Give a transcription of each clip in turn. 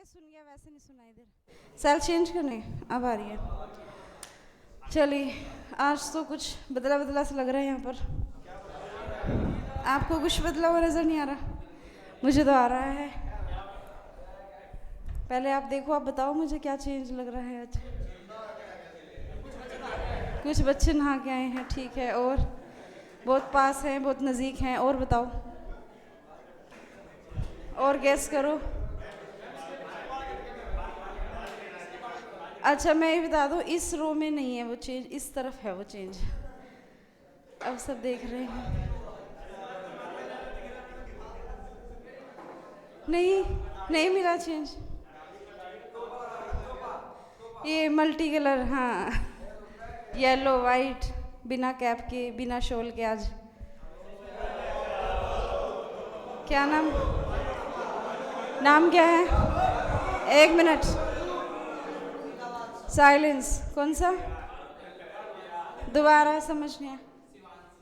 सुन गया वैसे नहीं सुना इधर। सेल चेंज करने अब आ रही है। चलिए, आज तो कुछ बदला बदला सा लग रहा है यहाँ पर। आपको कुछ बदला हुआ नज़र नहीं आ रहा? मुझे तो आ रहा है। पहले आप देखो, आप बताओ मुझे क्या चेंज लग रहा है आज। कुछ बच्चे नहा के आए हैं, ठीक है। और बहुत पास हैं, बहुत नज़दीक हैं। और बताओ, और गैस करो। अच्छा, मैं ये बता दूँ, इस रो में नहीं है वो चेंज, इस तरफ है वो चेंज। अब सब देख रहे हैं। नहीं, नहीं मिला चेंज। ये मल्टी कलर, हाँ, येलो वाइट, बिना कैप के, बिना शॉल के। आज क्या नाम, नाम क्या है? एक मिनट, साइलेंस। कौन सा? दोबारा समझ नहीं आया।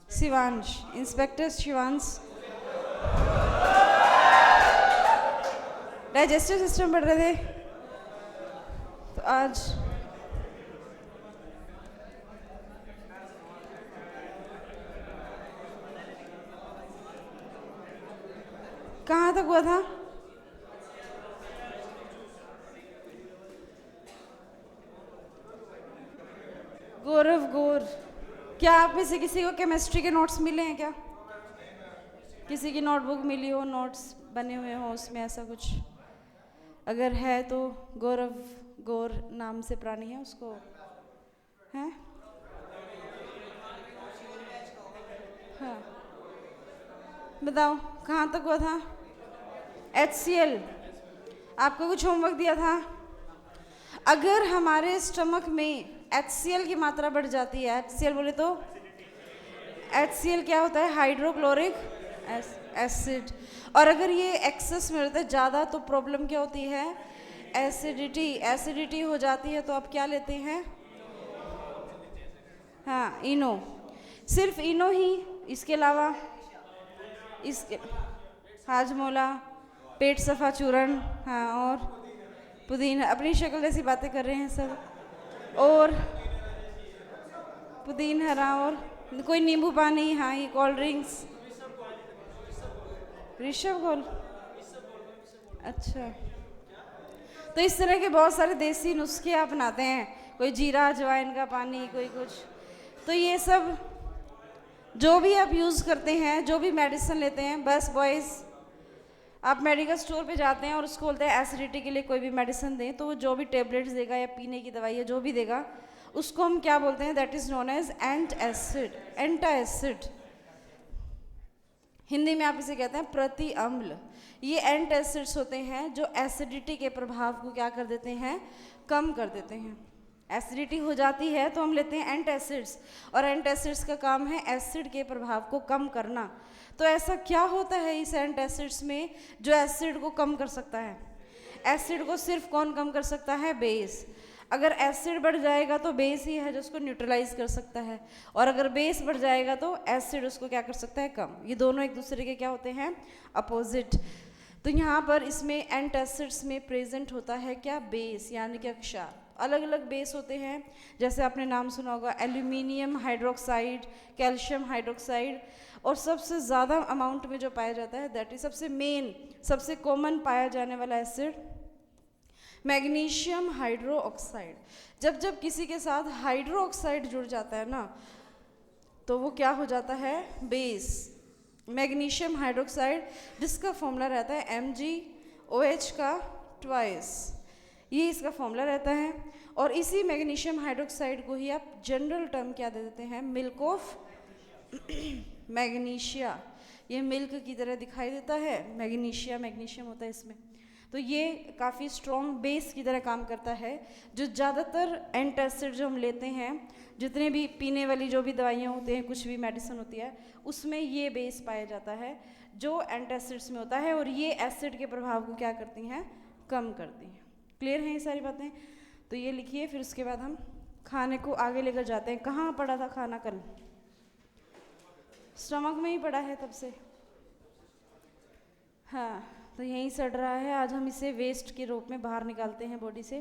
Shivansh, inspector Shivansh. Digestive system पढ़ रहे थे तो आज कहाँ तक हुआ था? गौरव गौर। क्या आप में से किसी को केमिस्ट्री के नोट्स मिले हैं क्या? किसी की नोटबुक मिली हो, नोट्स बने हुए हो उसमें, ऐसा कुछ अगर है तो? गौरव गौर नाम से प्राणी है, उसको है। हाँ, बताओ कहाँ तक हुआ था? HCl। आपको कुछ होमवर्क दिया था? अगर हमारे स्टमक में HCl की मात्रा बढ़ जाती है, HCl बोले तो HCl क्या होता है? Hydrochloric acid. और अगर ये एक्सेस में रहता है ज़्यादा तो प्रॉब्लम क्या होती है? एसिडिटी। एसिडिटी हो जाती है तो आप क्या लेते हैं? हाँ, इनो। सिर्फ इनो ही? इसके अलावा इसके हाजमोला, पेट सफा चूर्ण, हाँ, और पुदीना। अपनी शक्ल जैसी बातें कर रहे हैं सब। और पुदीन हरा, और कोई नींबू पानी, हाँ, ये कोल्ड ड्रिंक्स। ऋषभ घोल, अच्छा। तो इस तरह के बहुत सारे देसी नुस्खे आप बनाते हैं, कोई जीरा अजवाइन का पानी, कोई कुछ। तो ये सब जो भी आप यूज़ करते हैं, जो भी मेडिसिन लेते हैं, बस बॉयज़, आप मेडिकल स्टोर पे जाते हैं और उसको बोलते हैं एसिडिटी के लिए कोई भी मेडिसिन दें, तो वो जो भी टेबलेट्स देगा या पीने की दवाई या जो भी देगा, उसको हम क्या बोलते हैं? That is known as antacid, antacid. Hindi में आप इसे कहते हैं प्रति अम्ल। ये एंट एसिड्स होते हैं जो एसिडिटी के प्रभाव को क्या कर देते हैं? कम कर देते हैं। एसिडिटी हो जाती है तो हम लेते हैं एंट एसिड्स, और एंट एसिड्स का काम है एसिड के प्रभाव को कम करना। तो ऐसा क्या होता है इस एंट एसिड्स में जो एसिड को कम कर सकता है? एसिड को सिर्फ कौन कम कर सकता है? बेस। अगर एसिड बढ़ जाएगा तो बेस ही है जो उसको न्यूट्रलाइज कर सकता है, और अगर बेस बढ़ जाएगा तो एसिड उसको क्या कर सकता है? कम। ये दोनों एक दूसरे के क्या होते हैं? अपोजिट। तो यहाँ पर इसमें एंट एसिड्स में प्रेजेंट होता है क्या? बेस, यानी कि क्षार। अलग अलग बेस होते हैं, जैसे आपने नाम सुना होगा एल्यूमिनियम हाइड्रोक्साइड, कैल्शियम हाइड्रोक्साइड। और सबसे ज़्यादा अमाउंट में जो पाया जाता है, दैट इज सबसे मेन, सबसे कॉमन पाया जाने वाला एसिड मैग्नीशियम हाइड्रो ऑक्साइड। जब जब किसी के साथ हाइड्रो ऑक्साइड जुड़ जाता है ना, तो वो क्या हो जाता है? बेस। मैग्नीशियम हाइड्रोक्साइड, जिसका फॉर्मूला रहता है MgOH का ट्वाइस, ये इसका फॉर्मूला रहता है। और इसी मैग्नीशियम हाइड्रोक्साइड को ही आप जनरल टर्म क्या दे देते हैं? Milk of magnesia. ये मिल्क की तरह दिखाई देता है, मैग्नीशिया, मैग्नीशियम होता है इसमें। तो ये काफ़ी स्ट्रॉन्ग बेस की तरह काम करता है, जो ज़्यादातर एंटासिड जो हम लेते हैं, जितने भी पीने वाली जो भी दवाइयाँ होती हैं, कुछ भी मेडिसिन होती है, उसमें ये बेस पाया जाता है जो एंटासिड्स में होता है, और ये एसिड के प्रभाव को क्या करती हैं? कम करती हैं। क्लियर हैं ये सारी बातें? तो ये लिखिए, फिर उसके बाद हम खाने को आगे लेकर जाते हैं। कहाँ पड़ा था खाना कल? स्टमक में ही पड़ा है तब से। हाँ, तो यहीं सड़ रहा है। आज हम इसे वेस्ट के रूप में बाहर निकालते हैं बॉडी से।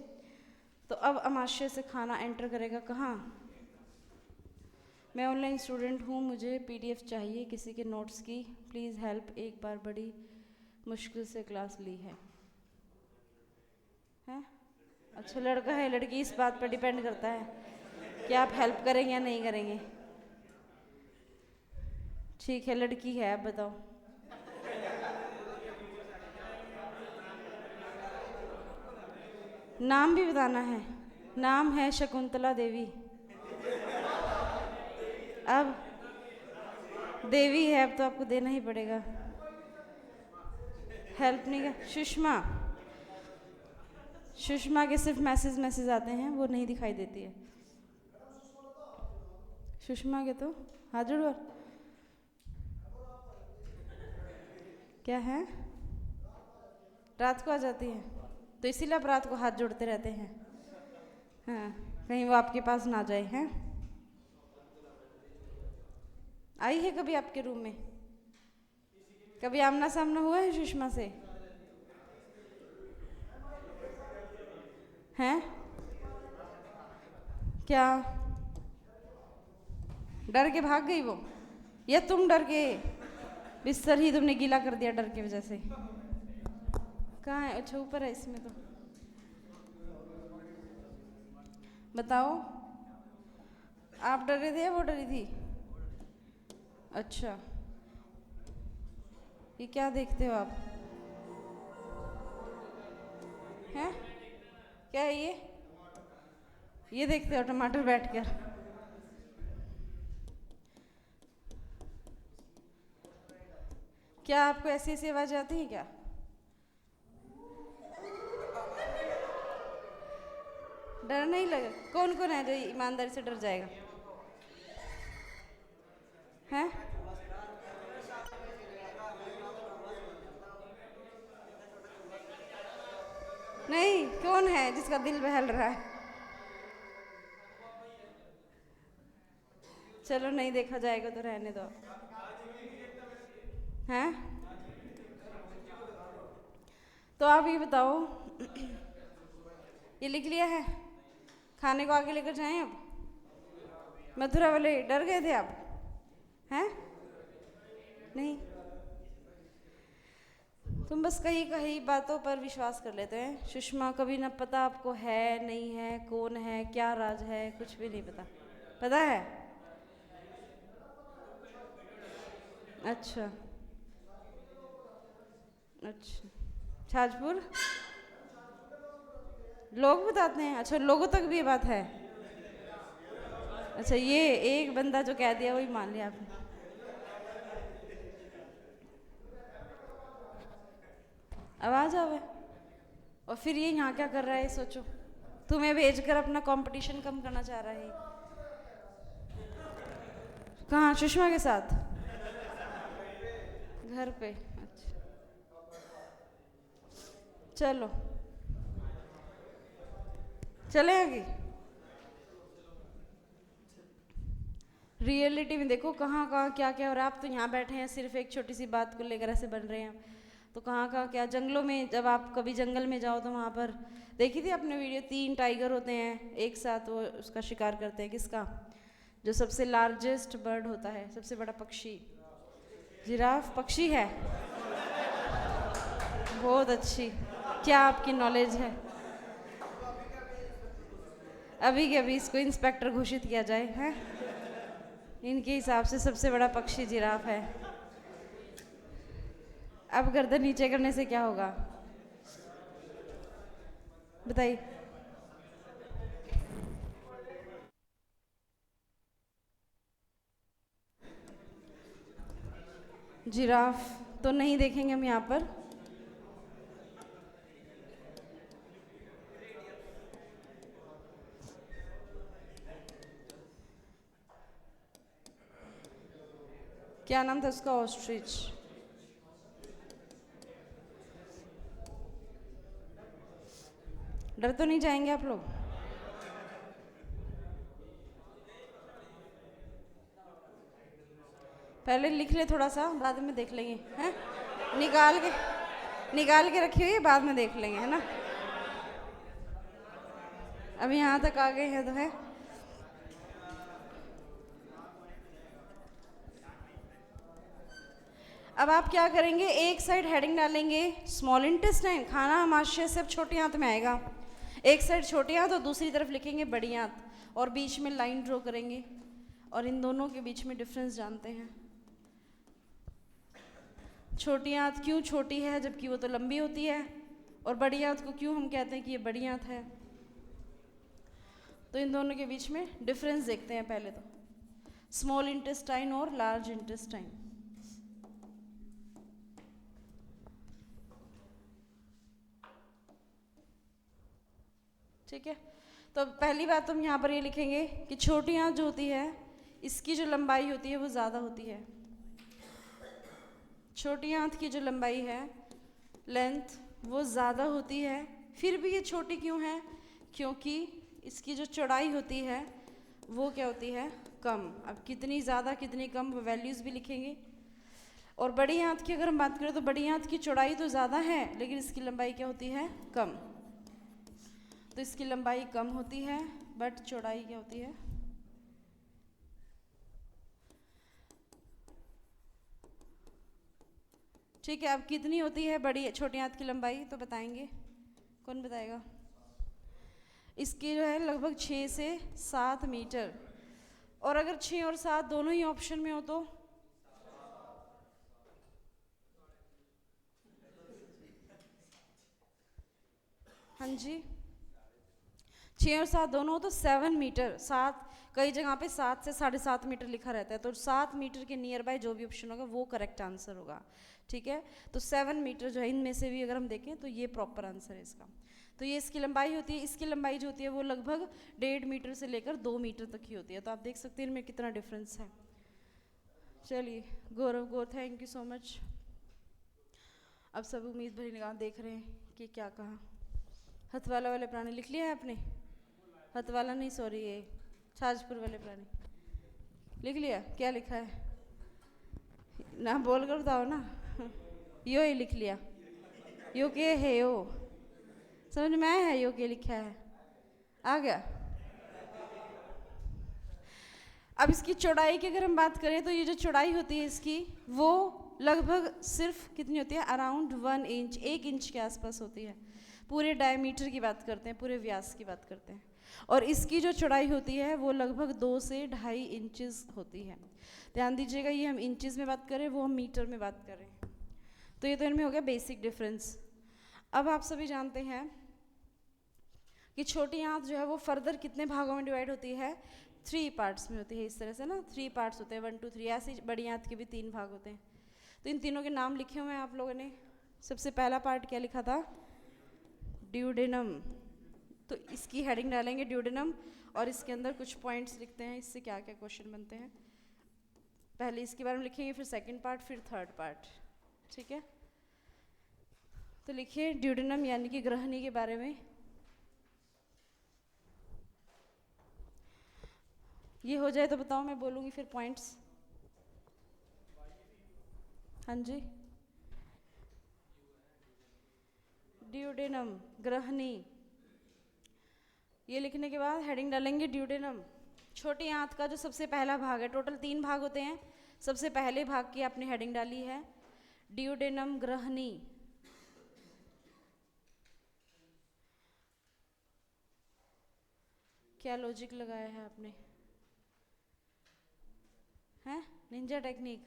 तो अब अमाशय से खाना एंटर करेगा कहाँ? मैं ऑनलाइन स्टूडेंट हूँ, मुझे पीडीएफ चाहिए किसी के नोट्स की, प्लीज़ हेल्प। एक बार बड़ी मुश्किल से क्लास ली है। हैं? अच्छा, लड़का है लड़की, इस बात पर डिपेंड करता है कि आप हेल्प करेंगे या नहीं करेंगे। ठीक है, लड़की है, अब बताओ। नाम भी बताना है। नाम है शकुंतला देवी। अब देवी है, अब तो आपको देना ही पड़ेगा। हेल्प नहीं कर। सुषमा के सिर्फ मैसेज आते हैं, वो नहीं दिखाई देती है। सुषमा के तो हाथ जोड़ो। क्या है? रात को आ जाती है, तो इसीलिए आप रात को हाथ जोड़ते रहते हैं। हाँ, कहीं वो आपके पास ना जाए। हैं? आई है कभी आपके रूम में? कभी आमना सामना हुआ है सुषमा से? हैं? क्या डर के भाग गई वो, या तुम डर के बिस्तर ही तुमने गीला कर दिया डर की वजह से? कहाँ है? अच्छा, ऊपर है इसमें। तो बताओ, आप डर रहे थे या वो डरी थी? अच्छा, ये क्या देखते हो आप? हैं? क्या है ये देखते हो टमाटर बैठकर? क्या आपको ऐसी ऐसी आवाज आती है क्या? डर नहीं लगा? कौन कौन है जो ईमानदारी से डर जाएगा? हैं? नहीं, कौन है जिसका दिल बहल रहा है? चलो, नहीं देखा जाएगा तो रहने दो। हैं? तो आप ये बताओ, ये लिख लिया है? खाने को आगे लेकर जाएं अब? मथुरा वाले डर गए थे आप? हैं? नहीं, तुम बस कहीं कहीं बातों पर विश्वास कर लेते हैं। सुषमा, कभी ना पता आपको है नहीं है, कौन है, क्या राज है, कुछ भी नहीं पता। पता है? अच्छा अच्छा, छाजपुर लोग बताते हैं? अच्छा, लोगों तक भी ये बात है? अच्छा, ये एक बंदा जो कह दिया वही मान लिया आपने? आवाज आवे, और फिर ये यहाँ क्या कर रहा है सोचो। तुम्हें भेजकर अपना कंपटीशन कम करना चाह रहा है। कहाँ? सुषमा के साथ? घर पे? अच्छा, चलो चले आगे। रियलिटी में देखो कहाँ कहाँ क्या क्या हो रहा है। आप तो यहाँ बैठे हैं, सिर्फ एक छोटी सी बात को लेकर ऐसे बन रहे हैं। तो कहाँ कहाँ क्या, जंगलों में, जब आप कभी जंगल में जाओ तो वहाँ पर देखी थी आपने वीडियो, 3 टाइगर होते हैं एक साथ, वो उसका शिकार करते हैं। किसका? जो सबसे लार्जेस्ट बर्ड होता है, सबसे बड़ा पक्षी। जिराफ पक्षी है? बहुत अच्छी, क्या आपकी नॉलेज है। अभी के अभी इसको इंस्पेक्टर घोषित किया जाए। हैं? इनके हिसाब से सबसे बड़ा पक्षी जिराफ है। अब गर्दन नीचे करने से क्या होगा बताइए? जिराफ तो नहीं देखेंगे हम यहाँ पर। क्या नाम था उसका? ऑस्ट्रिच। डर तो नहीं जाएंगे आप लोग? पहले लिख ले थोड़ा सा, बाद में देख लेंगे। हैं? निकाल के निकाल के रखी हुई है, बाद में देख लेंगे, है ना। अभी यहाँ तक आ गए हैं तो है। अब आप क्या करेंगे, एक साइड हेडिंग डालेंगे स्मॉल इंटेस्टाइन, खाना आमाशय से अब छोटी आंत में आएगा। एक साइड छोटी आंत और दूसरी तरफ लिखेंगे बड़ी आंत, और बीच में लाइन ड्रॉ करेंगे, और इन दोनों के बीच में डिफरेंस जानते हैं। छोटी आंत क्यों छोटी है जबकि वो तो लंबी होती है, और बड़ी आंत को क्यों हम कहते हैं कि ये बड़ी आंत है। तो इन दोनों के बीच में डिफरेंस देखते हैं पहले तो, स्मॉल इंटेस्टाइन और लार्ज इंटेस्टाइन। ठीक है, तो पहली बात तो हम यहाँ पर ये लिखेंगे कि छोटी आंत जो होती है इसकी जो लंबाई होती है वो ज़्यादा होती है। छोटी आंत की जो लंबाई है, लेंथ, वो ज़्यादा होती है। फिर भी ये छोटी क्यों है, क्योंकि इसकी जो चौड़ाई होती है वो क्या होती है, कम। अब कितनी ज़्यादा कितनी कम वो वैल्यूज़ भी लिखेंगे। और बड़ी आंत की अगर हम बात करें तो बड़ी आंत की चौड़ाई तो ज़्यादा है लेकिन इसकी लंबाई क्या होती है, कम। तो इसकी लंबाई कम होती है बट चौड़ाई क्या होती है। ठीक है, अब कितनी होती है बड़ी छोटी आंत की लंबाई तो बताएंगे, कौन बताएगा। इसकी जो है लगभग 6 से 7 मीटर। और अगर 6 और 7 दोनों ही ऑप्शन में हो तो हाँ जी, 6 और 7 दोनों हो तो 7 मीटर। 7 कई जगह पे 7 से 7.5 मीटर लिखा रहता है, तो 7 मीटर के नियर बाय जो भी ऑप्शन होगा वो करेक्ट आंसर होगा। ठीक है, तो 7 मीटर जो है इनमें से भी अगर हम देखें तो ये प्रॉपर आंसर है इसका। तो ये इसकी लंबाई होती है। इसकी लंबाई जो होती है वो लगभग 1.5 मीटर से लेकर 2 मीटर तक की होती है। तो आप देख सकते हैं इनमें कितना डिफरेंस है। चलिए गौरव थैंक यू सो मच। अब सब उम्मीद भरी निगाह देख रहे हैं कि क्या कहा। हथवाला वाले प्राणी लिख लिया है आपने, हथवाला नहीं सॉरी ये छाजपुर वाले प्राणी लिख लिया। क्या लिखा है ना, बोल कर बताओ ना। यो ही लिख लिया, यो के है यो, समझ में आया है यो के लिखा है, आ गया। अब इसकी चौड़ाई की अगर हम बात करें तो ये जो चौड़ाई होती है इसकी वो लगभग सिर्फ कितनी होती है, अराउंड 1 इंच, 1 इंच के आसपास होती है। पूरे डायमीटर की बात करते हैं, पूरे व्यास की बात करते हैं। और इसकी जो चौड़ाई होती है वो लगभग 2 से 2.5 इंचेस होती है। ध्यान दीजिएगा, ये हम इंचेस में बात करें, वो हम मीटर में बात करें। तो ये तो इनमें हो गया बेसिक डिफरेंस। अब आप सभी जानते हैं कि छोटी आंत जो है वो फर्दर कितने भागों में डिवाइड होती है, 3 पार्ट्स में होती है। इस तरह से ना 3 पार्ट्स होते हैं, 1 2 3। ऐसे बड़ी आंत के भी 3 भाग होते हैं। तो इन तीनों के नाम लिखे हुए हैं आप लोगों ने। सबसे पहला पार्ट क्या लिखा था, ड्यूडेनम। तो इसकी हेडिंग डालेंगे ड्यूडेनम, और इसके अंदर कुछ पॉइंट्स लिखते हैं इससे क्या क्या क्वेश्चन बनते हैं। पहले इसके बारे में लिखेंगे, फिर सेकंड पार्ट, फिर थर्ड पार्ट। ठीक है, तो लिखिए ड्यूडेनम यानी कि ग्रहणी के बारे में। ये हो जाए तो बताओ, मैं बोलूँगी फिर पॉइंट्स। हाँ जी, ड्यूडेनम ग्रहणी, ये लिखने के बाद हेडिंग डालेंगे ड्यूडेनम। छोटी आंत का जो सबसे पहला भाग है, टोटल 3 भाग होते हैं, सबसे पहले भाग की आपने हेडिंग डाली है ड्यूडेनम ग्रहणी। क्या लॉजिक लगाया है आपने, हैं निंजा टेक्निक,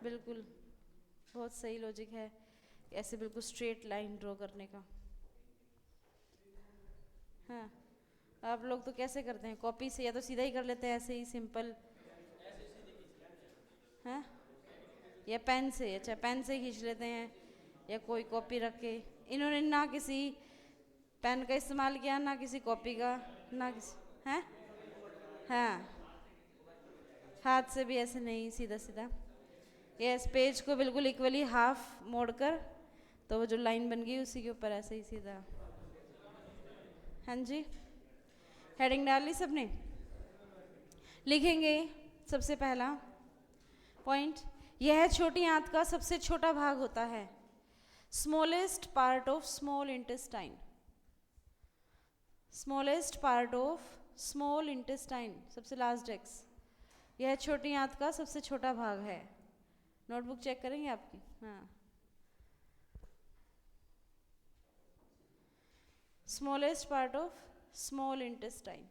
बिल्कुल बहुत सही लॉजिक है, ऐसे बिल्कुल स्ट्रेट लाइन ड्रॉ करने का। हाँ, आप लोग तो कैसे करते हैं, कॉपी से या तो सीधा ही कर लेते हैं ऐसे ही सिंपल, हैं या पेन से। अच्छा, पेन से खींच लेते हैं या कोई कॉपी रख के। इन्होंने ना किसी पेन का इस्तेमाल किया, ना किसी कॉपी का, ना किसी, हैं हाँ, हाथ से भी ऐसे नहीं, सीधा सीधा। ये इस पेज को बिल्कुल इक्वली हाफ मोड़कर, तो वो जो लाइन बन गई उसी के ऊपर ऐसे ही सीधा। हाँ जी, हेडिंग डाल ली सबने। लिखेंगे सबसे पहला पॉइंट, यह छोटी आंत का सबसे छोटा भाग होता है। Smallest part of small intestine, smallest part of small intestine, सबसे लास्ट एक्स, यह छोटी आंत का सबसे छोटा भाग है। नोटबुक चेक करेंगे आपकी? हाँ, smallest part of small intestine.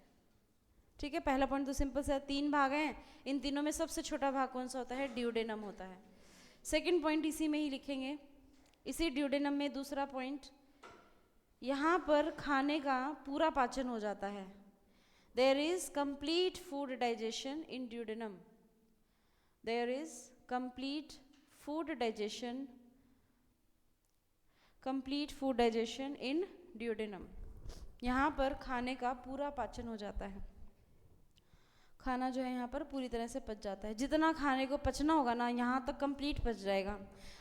ठीक है, पहला पॉइंट तो सिंपल सा है, 3 भाग हैं, इन तीनों में सबसे छोटा भाग कौन सा होता है? ड्यूडेनम होता है। सेकंड पॉइंट इसी में ही लिखेंगे, इसी ड्यूडेनम में दूसरा पॉइंट, यहाँ पर खाने का पूरा पाचन हो जाता है। There is complete food digestion in duodenum, there is complete food digestion, complete food digestion in duodenum. यहाँ पर खाने का पूरा पाचन हो जाता है, खाना जो है यहाँ पर पूरी तरह से पच जाता है। जितना खाने को पचना होगा ना, यहाँ तक कंप्लीट पच जाएगा।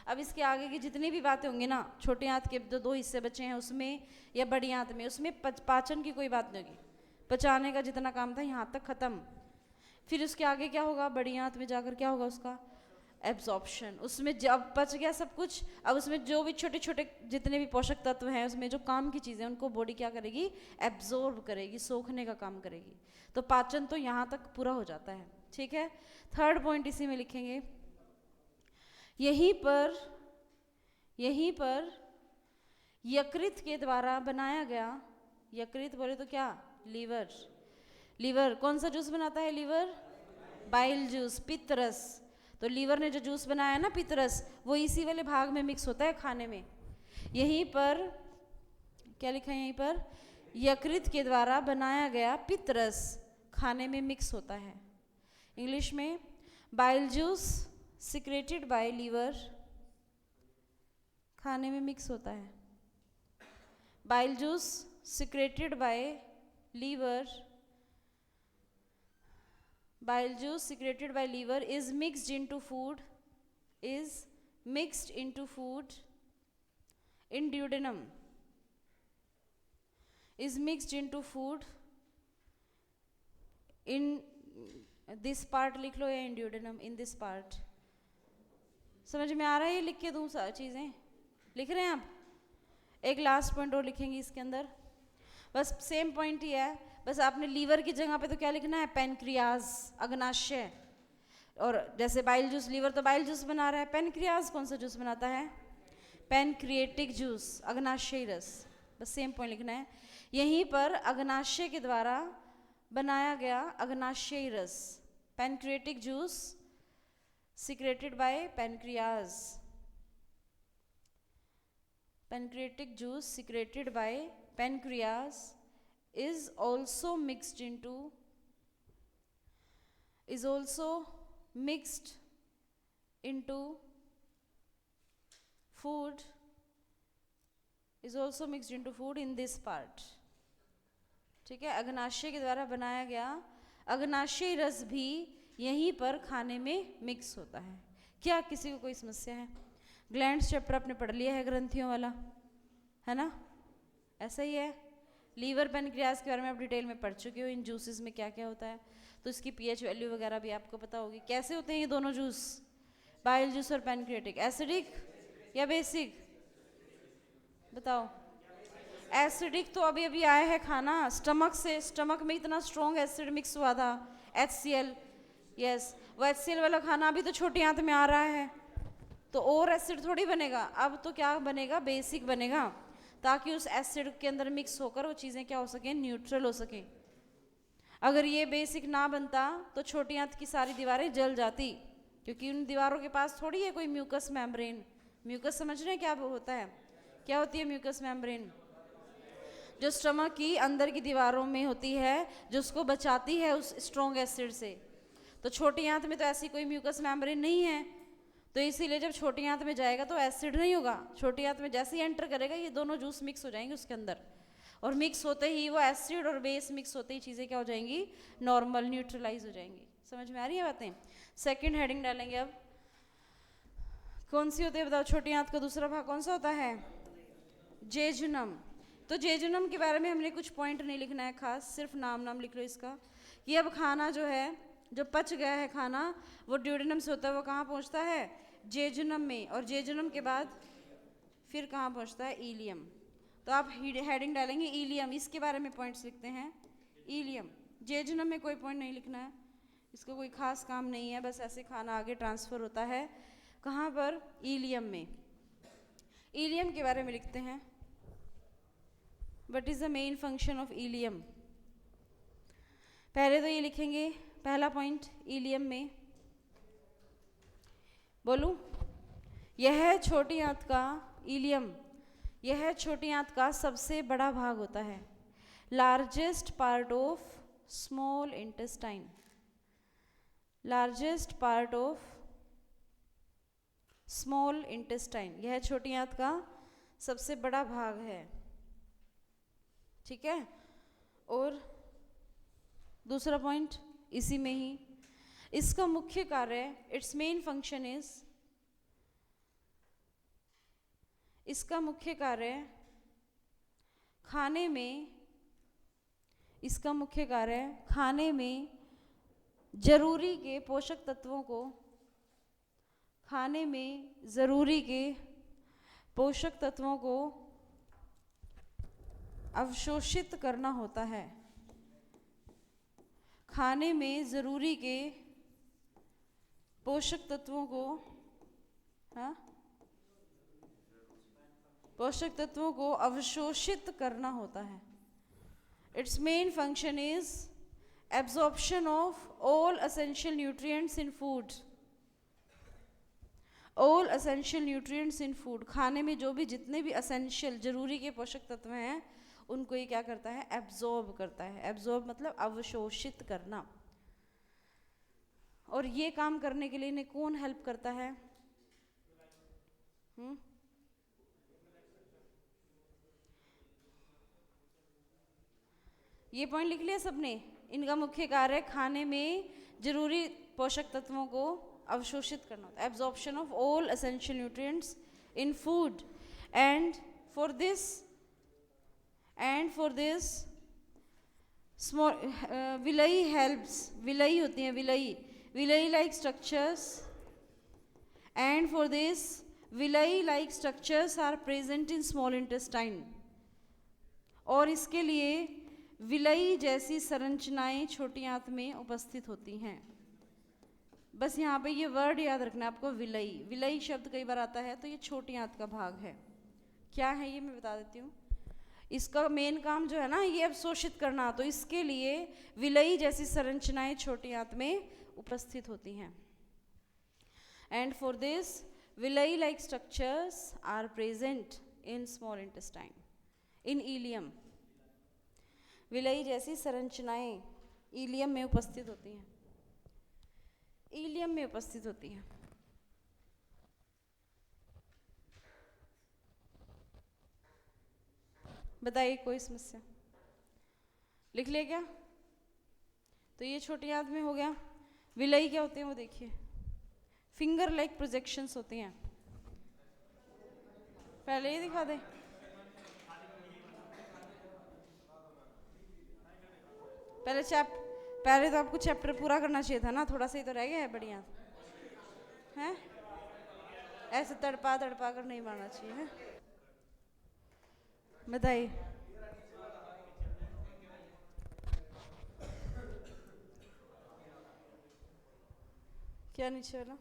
अब इसके आगे की जितनी भी बातें होंगी ना, छोटी आंत के जो 2 हिस्से बचे हैं उसमें या बड़ी आंत में, उसमें पाचन की कोई बात नहीं होगी, पचाने का जितना काम था यहाँ तक खत्म। फिर उसके आगे क्या होगा? बड़ी आंत में जाकर क्या होगा? उसका एब्जॉर्प्शन। उसमें जब पच गया सब कुछ, अब उसमें जो भी छोटे छोटे जितने भी पोषक तत्व हैं, उसमें जो काम की चीज़ें, उनको बॉडी क्या करेगी? एब्जॉर्ब करेगी, सोखने का काम करेगी। तो पाचन तो यहाँ तक पूरा हो जाता है। ठीक है, थर्ड पॉइंट इसी में लिखेंगे, यहीं पर यकृत के द्वारा बनाया गया, यकृत बोले तो क्या? लीवर। लीवर कौन सा जूस बनाता है? लीवर बाइल जूस, पित्तरस। तो लीवर ने जो जूस बनाया ना पित्तरस, वो इसी वाले भाग में मिक्स होता है खाने में। यहीं पर क्या लिखा है? यहीं पर यकृत के द्वारा बनाया गया पित्तरस खाने में मिक्स होता है। इंग्लिश में bile juice secreted by liver खाने में मिक्स होता है। Bile juice secreted by liver, bile juice secreted by liver is mixed into food in duodenum, is mixed into food in this part, लिख लो, या in duodenum, in this part। समझ में आ रहा है? ये लिख के दूँ सारी चीज़ें, लिख रहे हैं आप? एक लास्ट पॉइंट और लिखेंगे इसके अंदर, बस सेम पॉइंट ही है, बस आपने लीवर की जगह पे तो क्या लिखना है? पैनक्रियाज, अग्नाशय। और जैसे बाइल जूस, लीवर तो बाइल जूस बना रहा है, पैनक्रियाज कौन सा जूस बनाता है? पैनक्रिएटिक जूस, अग्नाशयी रस। बस सेम पॉइंट लिखना है, यहीं पर अग्नाशय के द्वारा बनाया गया अग्नाशयी रस, pancreatic juice secreted bye pancreas, pancreatic juice secreted by pancreas is also mixed into food in this part। ठीक है, अग्नाशय के द्वारा बनाया गया अग्नाशयी रस भी यहीं पर खाने में मिक्स होता है। क्या किसी को कोई समस्या है? ग्लैंड्स चैप्टर आपने पढ़ लिया है, ग्रंथियों वाला, है ना? ऐसा ही है। लीवर पैनक्रियाज के बारे में आप डिटेल में पढ़ चुके हो, इन जूसेस में क्या क्या होता है, तो इसकी पीएच वैल्यू वगैरह भी आपको पता होगी। कैसे होते हैं ये दोनों जूस, बाइल जूस और पैनक्रिएटिक? एसिडिक या बेसिक? बताओ। एसिडिक तो अभी अभी आया है खाना स्टमक से, स्टमक में इतना स्ट्रॉन्ग एसिड मिक्स हुआ था, HCl। यस, वो HCl वाला खाना अभी तो छोटी आंत में आ रहा है, तो और एसिड थोड़ी बनेगा, अब तो क्या बनेगा? बेसिक बनेगा, ताकि उस एसिड के अंदर मिक्स होकर वो चीज़ें क्या हो सकें? न्यूट्रल हो सकें। अगर ये बेसिक ना बनता तो छोटी आंत की सारी दीवारें जल जाती, क्योंकि उन दीवारों के पास थोड़ी है कोई म्यूकस मेम्ब्रेन। म्यूकस समझ रहे हैं क्या होता है? क्या होती है म्यूकस मेम्ब्रेन? जो स्टमक की अंदर की दीवारों में होती है, जो उसको बचाती है उस स्ट्रॉन्ग एसिड से। तो छोटी आंत में तो ऐसी कोई म्यूकस मेम्ब्रेन नहीं है, तो इसीलिए जब छोटी आंत में जाएगा तो एसिड नहीं होगा। छोटी आंत में जैसे ही एंटर करेगा ये दोनों जूस मिक्स हो जाएंगे उसके अंदर, और मिक्स होते ही वो एसिड और बेस मिक्स होते ही चीज़ें क्या हो जाएंगी? नॉर्मल, न्यूट्रलाइज हो जाएंगी। समझ में आ रही है बातें? सेकंड हेडिंग डालेंगे अब, कौन सी होती है बताओ? छोटी आंत का दूसरा भाग कौन सा होता है? जेजुनम। तो जेजुनम के बारे में हमने कुछ पॉइंट नहीं लिखना है खास, सिर्फ नाम लिख लो इसका, कि अब खाना जो है, जो पच गया है खाना, वो ड्यूडेनम से होता है, वो कहाँ पहुँचता है? जेजुनम में, और जेजुनम के बाद फिर कहाँ पहुँचता है, ईलियम। तो आप हेडिंग डालेंगे ईलियम, इसके बारे में पॉइंट्स लिखते हैं ईलियम। जेजुनम में कोई पॉइंट नहीं लिखना है, इसको कोई खास काम नहीं है, बस ऐसे खाना आगे ट्रांसफ़र होता है। कहाँ पर, ईलियम में। ईलियम के बारे में लिखते हैं, what is the main function of ilium. पहले तो ये लिखेंगे, पहला पॉइंट ईलियम में, बोलूं, यह छोटी आंत का, ईलियम यह छोटी आंत का सबसे बड़ा भाग होता है, largest part of small intestine, largest part of small intestine, यह छोटी आंत का सबसे बड़ा भाग है, ठीक है। और दूसरा पॉइंट इसी में ही, इसका मुख्य कार्य, इट्स मेन फंक्शन इज, इसका मुख्य कार्य खाने में, इसका मुख्य कार्य खाने में जरूरी के पोषक तत्वों को, खाने में जरूरी के पोषक तत्वों को अवशोषित करना होता है, खाने में जरूरी के पोषक तत्वों को, हाँ, पोषक तत्वों को अवशोषित करना होता है। It's main function is absorption of all essential nutrients in food, all essential nutrients in food, खाने में जो भी जितने भी एसेंशियल जरूरी के पोषक तत्व हैं उनको ये क्या करता है, एब्जॉर्ब करता है। एब्जॉर्ब मतलब अवशोषित करना। और ये काम करने के लिए इन्हें कौन हेल्प करता है, ये पॉइंट लिख लिया सबने। इनका मुख्य कार्य खाने में जरूरी पोषक तत्वों को अवशोषित करना होता है, absorption of all essential nutrients in food, and for this small villi helps, villi होती हैं, villi like structures, and for this villi like structures are present in small intestine, और इसके लिए विलई जैसी संरचनाएं छोटी आंत में उपस्थित होती हैं। बस यहाँ पे ये वर्ड याद रखना है आपको, विलई, विलई शब्द कई बार आता है, तो ये छोटी आंत का भाग है। क्या है ये मैं बता देती हूँ। इसका मेन काम जो है ना, ये अवशोषित करना, तो इसके लिए विलई जैसी संरचनाएं छोटी आंत में उपस्थित होती हैं। And for this villi like structures are present in small intestine, in ileum, villi जैसी संरचनाएं ईलियम में उपस्थित होती हैं, ईलियम में उपस्थित होती हैं। बताइए कोई समस्या, लिख लिया क्या। तो ये छोटी आंत में हो गया। विलई क्या होते हैं वो देखिए, फिंगर लाइक प्रोजेक्शंस होती हैं। पहले ये दिखा दे, पहले तो आपको चैप्टर पूरा करना चाहिए था ना, थोड़ा सा ही तो रह गया है, बढ़िया है, ऐसे तड़पा तड़पा कर नहीं मारना चाहिए है। बताइए, क्या नीचे वाला,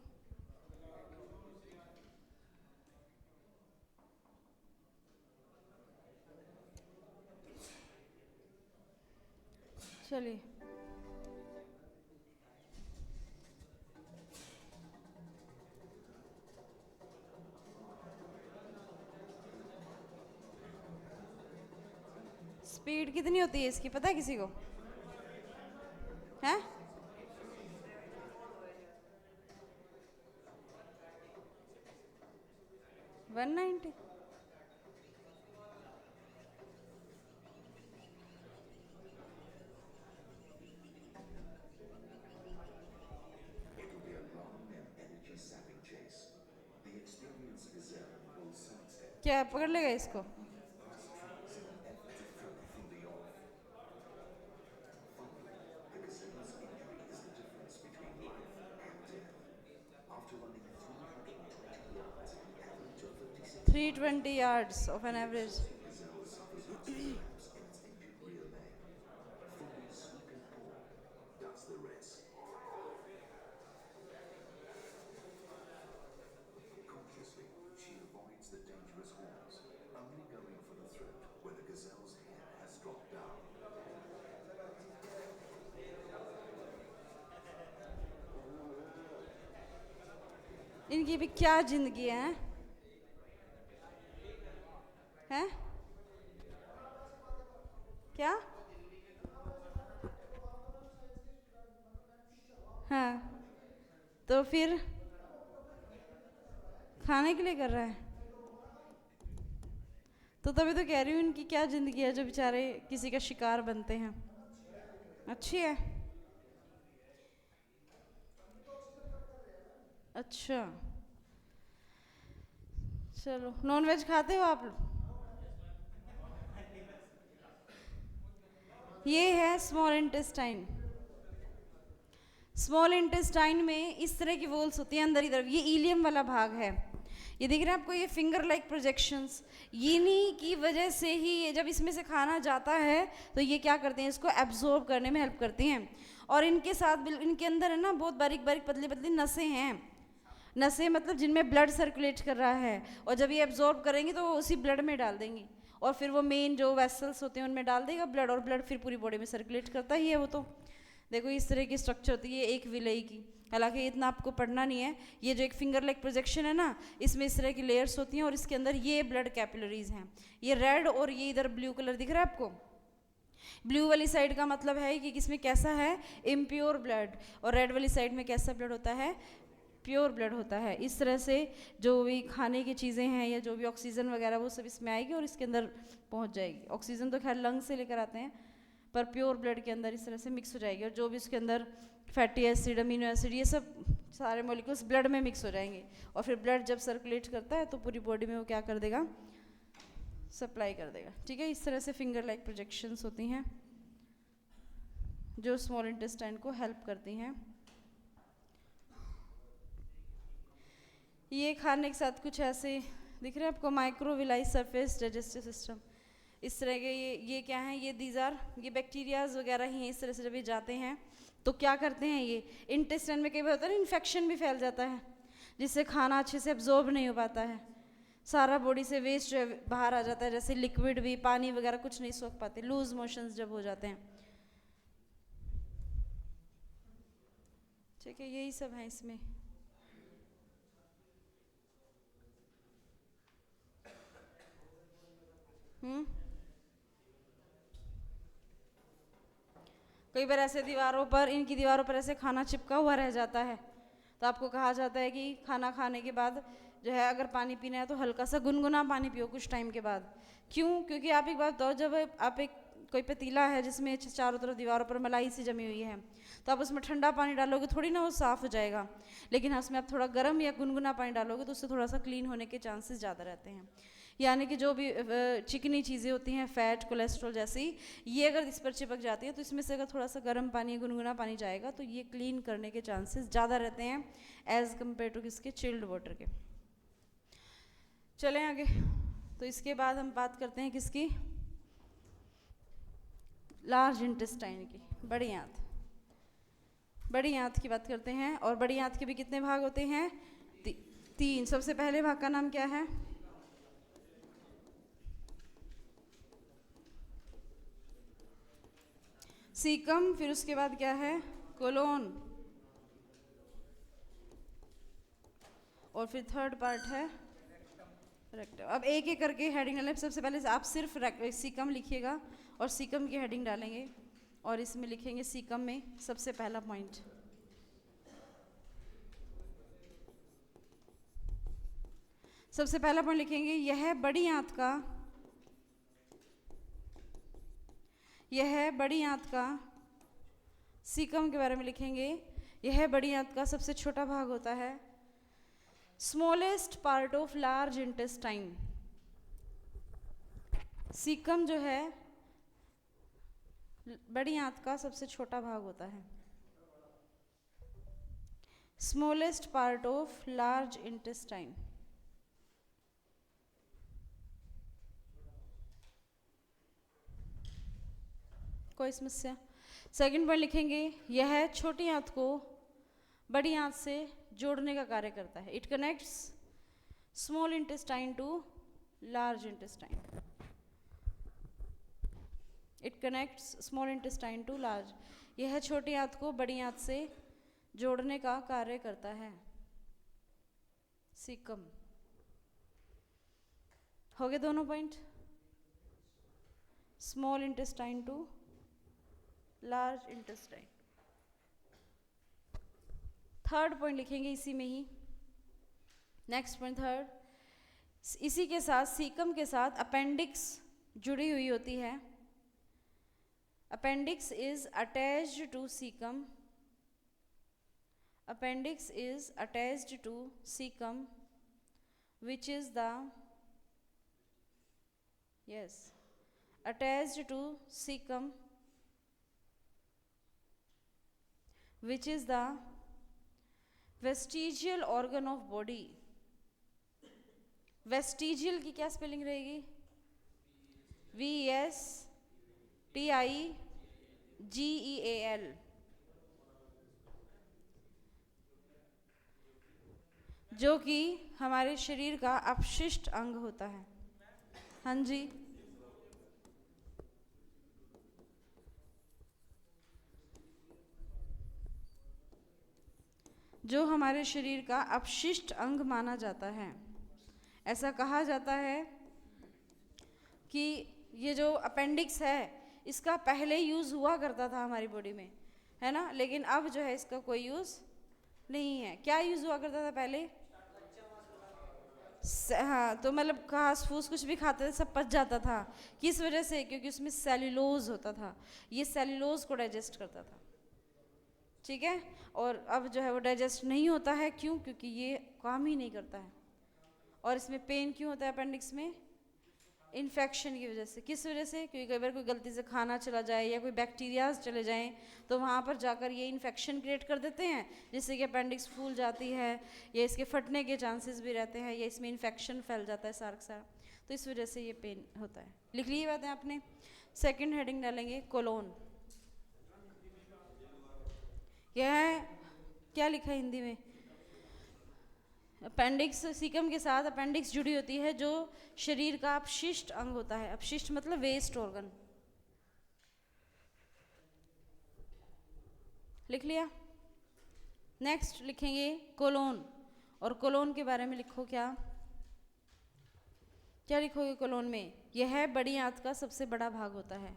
चलिए स्पीड कितनी होती है इसकी पता है किसी को, है 190। क्या पकड़ लेगा इसको, 320 yards of an average. Cautiously, she avoids the dangerous horns, only going for the throat where the gazelle's head has dropped down. इनकी भी क्या जिंदगी है, हैं? क्या? हाँ, तो फिर खाने के लिए कर रहा है, तो तभी तो कह रही हूँ इनकी क्या जिंदगी है जो बेचारे किसी का शिकार बनते हैं। अच्छी है। अच्छा, चलो, नॉन वेज खाते हो आप लोग? ये है स्मॉल इंटेस्टाइन। स्मॉल इंटेस्टाइन में इस तरह की वॉल्स होती हैं अंदर इधर, ये इलियम वाला भाग है। ये दिख रहा है आपको, ये फिंगर लाइक प्रोजेक्शंस, इन्हीं की वजह से ही ये जब इसमें से खाना जाता है तो ये क्या करते हैं, इसको एब्जॉर्ब करने में हेल्प करती हैं। और इनके साथ इनके अंदर है ना बहुत बारीक बारीक पतली पतली नसें हैं। नसें मतलब जिनमें ब्लड सर्कुलेट कर रहा है, और जब ये एब्जॉर्ब करेंगी तो वो उसी ब्लड में डाल देंगी, और फिर वो मेन जो वेसल्स होते हैं उनमें डाल देगा ब्लड, और ब्लड फिर पूरी बॉडी में सर्कुलेट करता ही है वो। तो देखो इस तरह की स्ट्रक्चर होती है एक विलई की। हालांकि इतना आपको पढ़ना नहीं है, ये जो एक फिंगर लेग प्रोजेक्शन है ना, इसमें इस तरह की लेयर्स होती हैं, और इसके अंदर ये ब्लड कैपिलरीज हैं। ये रेड और ये इधर ब्लू कलर दिख रहा है आपको। ब्लू वाली साइड का मतलब है कि किसमें कैसा है, इम्प्योर ब्लड, और रेड वाली साइड में कैसा ब्लड होता है, प्योर ब्लड होता है। इस तरह से जो भी खाने की चीज़ें हैं या जो भी ऑक्सीजन वगैरह वो सब इसमें आएगी और इसके अंदर पहुंच जाएगी। ऑक्सीजन तो खैर लंग से लेकर आते हैं, पर प्योर ब्लड के अंदर इस तरह से मिक्स हो जाएगी, और जो भी उसके अंदर फैटी एसिड, अमीनो एसिड, ये सब सारे मॉलिक्यूल्स ब्लड में मिक्स हो जाएंगे, और फिर ब्लड जब सर्कुलेट करता है तो पूरी बॉडी में वो क्या कर देगा, सप्लाई कर देगा। ठीक है, इस तरह से फिंगर लाइक प्रोजेक्शंस होती हैं जो स्मॉल इंटेस्टाइन को हेल्प करती हैं। ये खाने के साथ कुछ ऐसे दिख रहे हैं आपको, माइक्रोविलाई सरफेस डाइजेस्टिव सिस्टम, इस तरह के ये क्या है, ये दीज आर, ये बैक्टीरियाज वगैरह ही हैं। इस तरह से जब ये जाते हैं तो क्या करते हैं, ये इंटेस्टाइन में कई बार होता है ना, इन्फेक्शन भी फैल जाता है जिससे खाना अच्छे से एब्जॉर्ब नहीं हो पाता है, सारा बॉडी से वेस्ट बाहर आ जाता है, जैसे लिक्विड भी, पानी वगैरह कुछ नहीं सोख पाते, लूज मोशंस जब हो जाते हैं। ठीक है, यही सब है इसमें। कई बार ऐसे दीवारों पर, इनकी दीवारों पर ऐसे खाना चिपका हुआ रह जाता है, तो आपको कहा जाता है कि खाना खाने के बाद जो है अगर पानी पीना है तो हल्का सा गुनगुना पानी पियो कुछ टाइम के बाद। क्यों? क्योंकि आप एक बात बताओ, जब आप एक कोई पतीला है जिसमें चारों तरफ दीवारों पर मलाई सी जमी हुई है, तो आप उसमें ठंडा पानी डालोगे थोड़ी ना वो साफ़ हो जाएगा, लेकिन उसमें आप थोड़ा गर्म या गुनगुना पानी डालोगे तो उससे थोड़ा सा क्लीन होने के चांसेस ज़्यादा रहते हैं। यानी कि जो भी चिकनी चीज़ें होती हैं, फैट, कोलेस्ट्रॉल जैसी, ये अगर इस पर चिपक जाती है तो इसमें से अगर थोड़ा सा गर्म पानी, गुनगुना पानी जाएगा तो ये क्लीन करने के चांसेस ज़्यादा रहते हैं एज़ कम्पेयर टू किसके, चिल्ड वाटर के। चलें आगे। तो इसके बाद हम बात करते हैं किसकी, लार्ज इंटेस्टाइन की, बड़ी आंत। बड़ी आंत की बात करते हैं, और बड़ी आंत के भी कितने भाग होते हैं, 3। सबसे पहले भाग का नाम क्या है, सीकम, फिर उसके बाद क्या है, कोलोन, और फिर थर्ड पार्ट है रेक्टम। अब एक एक करके हेडिंग डालें। सबसे पहले आप सिर्फ सीकम लिखिएगा और सीकम की हेडिंग डालेंगे, और इसमें लिखेंगे सीकम में सबसे पहला पॉइंट, सबसे पहला पॉइंट लिखेंगे, यह बड़ी आंत का, यह बड़ी आंत का, सीकम के बारे में लिखेंगे, यह बड़ी आंत का सबसे छोटा भाग होता है, smallest part of large intestine. Caecum जो है बड़ी आंत का सबसे छोटा भाग होता है, smallest part of large intestine. कोई समस्या? सेकंड पॉइंट लिखेंगे, यह छोटी आंत को बड़ी आंत से जोड़ने का कार्य करता है। It connects small intestine to large intestine. It connects small intestine to large. यह छोटी आंत को बड़ी आंत से जोड़ने का कार्य करता है। सीकम। हो गए दोनों point, small intestine to large intestine. Third point लिखेंगे इसी में ही, नेक्स्ट पॉइंट थर्ड, इसी के साथ सीकम के साथ अपेंडिक्स जुड़ी हुई होती है। Appendix is attached to caecum. Appendix is attached to caecum which is the attached to cecum which is the vestigial organ of body। Vestigial की क्या स्पेलिंग रहेगी? VESTIGEAL। जो कि हमारे शरीर का अपशिष्ट अंग होता है। हाँ जी, जो हमारे शरीर का अपशिष्ट अंग माना जाता है। ऐसा कहा जाता है कि ये जो अपेंडिक्स है इसका पहले यूज़ हुआ करता था हमारी बॉडी में, है ना, लेकिन अब जो है इसका कोई यूज़ नहीं है। क्या यूज़ हुआ करता था पहले? हाँ, तो मतलब घास फूस कुछ भी खाते थे सब पच जाता था। किस वजह से? क्योंकि उसमें सेल्यूलोज होता था। ये सेल्यूलोज को डाइजेस्ट करता था, ठीक है। और अब जो है वो डाइजेस्ट नहीं होता है। क्यों? क्योंकि ये काम ही नहीं करता है। और इसमें पेन क्यों होता है अपेंडिक्स में? इन्फेक्शन की वजह से। किस वजह से? क्योंकि कई बार कोई गलती से खाना चला जाए या कोई बैक्टीरियाज चले जाएं तो वहाँ पर जाकर ये इन्फेक्शन क्रिएट कर देते हैं, जिससे कि अपेंडिक्स फूल जाती है या इसके फटने के चांसेस भी रहते हैं या इसमें इन्फेक्शन फैल जाता है सारा सारा। तो इस वजह से ये पेन होता है। लिख ली ये बातें आपने। सेकेंड हेडिंग डालेंगे कोलोन। यह है, क्या लिखा है हिंदी में? अपेंडिक्स, सीकम के साथ अपेंडिक्स जुड़ी होती है जो शरीर का अपशिष्ट अंग होता है। अपशिष्ट मतलब वेस्ट ऑर्गन। लिख लिया। नेक्स्ट लिखेंगे कोलोन। और कोलोन के बारे में लिखो, क्या क्या लिखोगे कोलोन में? यह बड़ी आंत का सबसे बड़ा भाग होता है।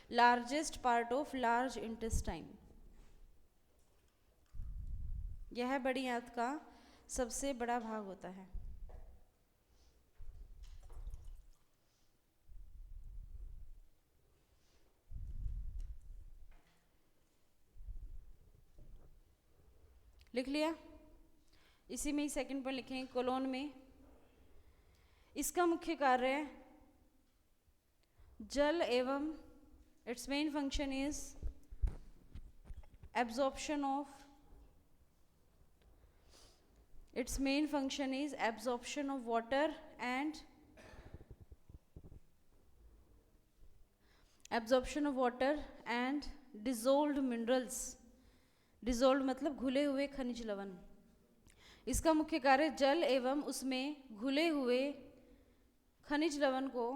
Largest part of large intestine. यह बड़ी आंत का सबसे बड़ा भाग होता है। लिख लिया। इसी में ही सेकंड पॉइंट लिखेंगे कोलोन में, इसका मुख्य कार्य जल एवं it's main function is absorption of its main function is absorption of water and dissolved minerals। dissolved मतलब घुले हुए खनिज लवण। इसका मुख्य कार्य जल एवं उसमें घुले हुए खनिज लवण को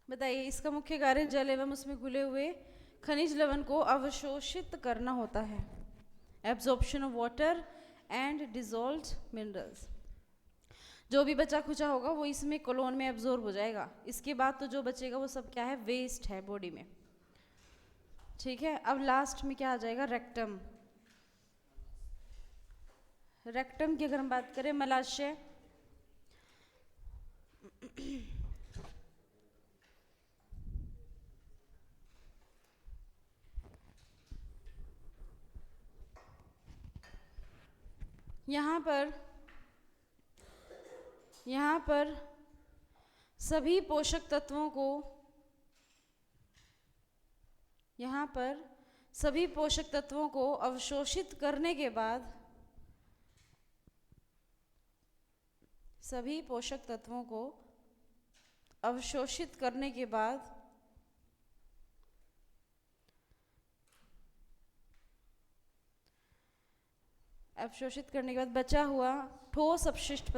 बताइए। इसका मुख्य कार्य जल एवं उसमें घुले हुए खनिज लवण को अवशोषित करना होता है। Absorption of water and dissolved minerals. जो भी बचा खुचा होगा वो इसमें कोलोन में एब्जॉर्ब हो जाएगा। इसके बाद तो जो बचेगा वो सब क्या है? वेस्ट है बॉडी में, ठीक है। अब लास्ट में क्या आ जाएगा? रेक्टम। रेक्टम की अगर हम बात करें, मलाशय। यहाँ पर सभी पोषक तत्वों को अवशोषित करने के बाद सभी पोषक तत्वों को अवशोषित करने के बाद बचा हुआ ठोस अपशिष्ट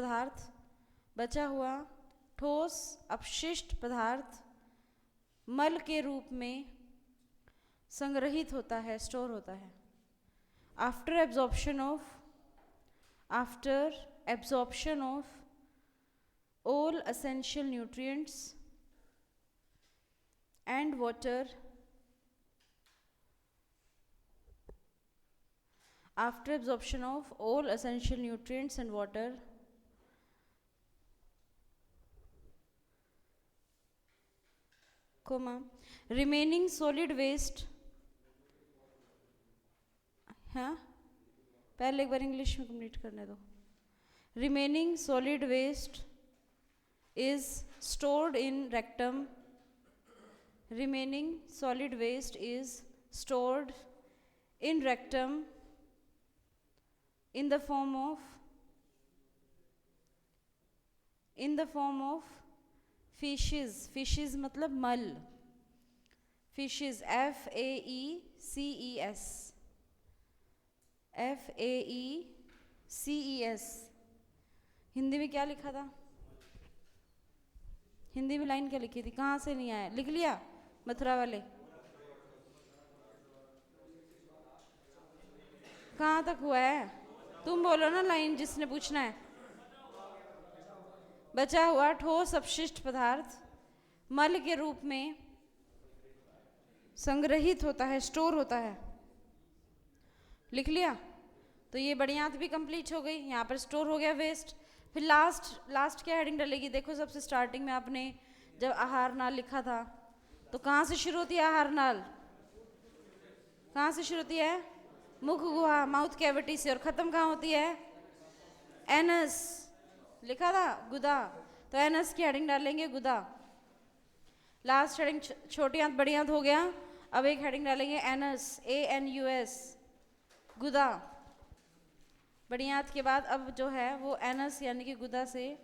पदार्थ मल के रूप में संग्रहित होता है, स्टोर होता है। After absorption of all essential nutrients and water, after absorption of all essential nutrients and water, remaining solid waste, हाँ पहले एक बार इंग्लिश में कंप्लीट करने दो। remaining solid waste is stored in rectum. Remaining solid waste is stored in rectum in the form of feces. Feces मतलब मल, feces, FAECES। Hindi में क्या लिखा था? हिंदी में लाइन क्या लिखी थी? कहाँ से नहीं आया? लिख लिया मथुरा वाले? कहाँ तक हुआ है? तुम बोलो ना लाइन जिसने पूछना है। बचा हुआ ठोस अपशिष्ट पदार्थ मल के रूप में संग्रहित होता है, स्टोर होता है। लिख लिया? तो ये बढ़ियात भी कंप्लीट हो गई। यहाँ पर स्टोर हो गया वेस्ट। फिर लास्ट क्या हेडिंग डलेगी? देखो सबसे स्टार्टिंग में आपने जब आहार नाल लिखा था तो कहाँ से शुरू होती है आहार नाल? कहाँ से शुरू होती है? मुख गुहा, माउथ कैविटी से, और खत्म कहाँ होती है? एनस। लिखा था गुदा, तो एनस की हेडिंग डालेंगे गुदा। लास्ट हेडिंग छोटी आंत बड़ी आंत हो गया। अब एक हेडिंग डालेंगे एनस, ANUS, गुदा। बड़ी आंत के बाद अब जो है वो एनस यानी कि गुदा से,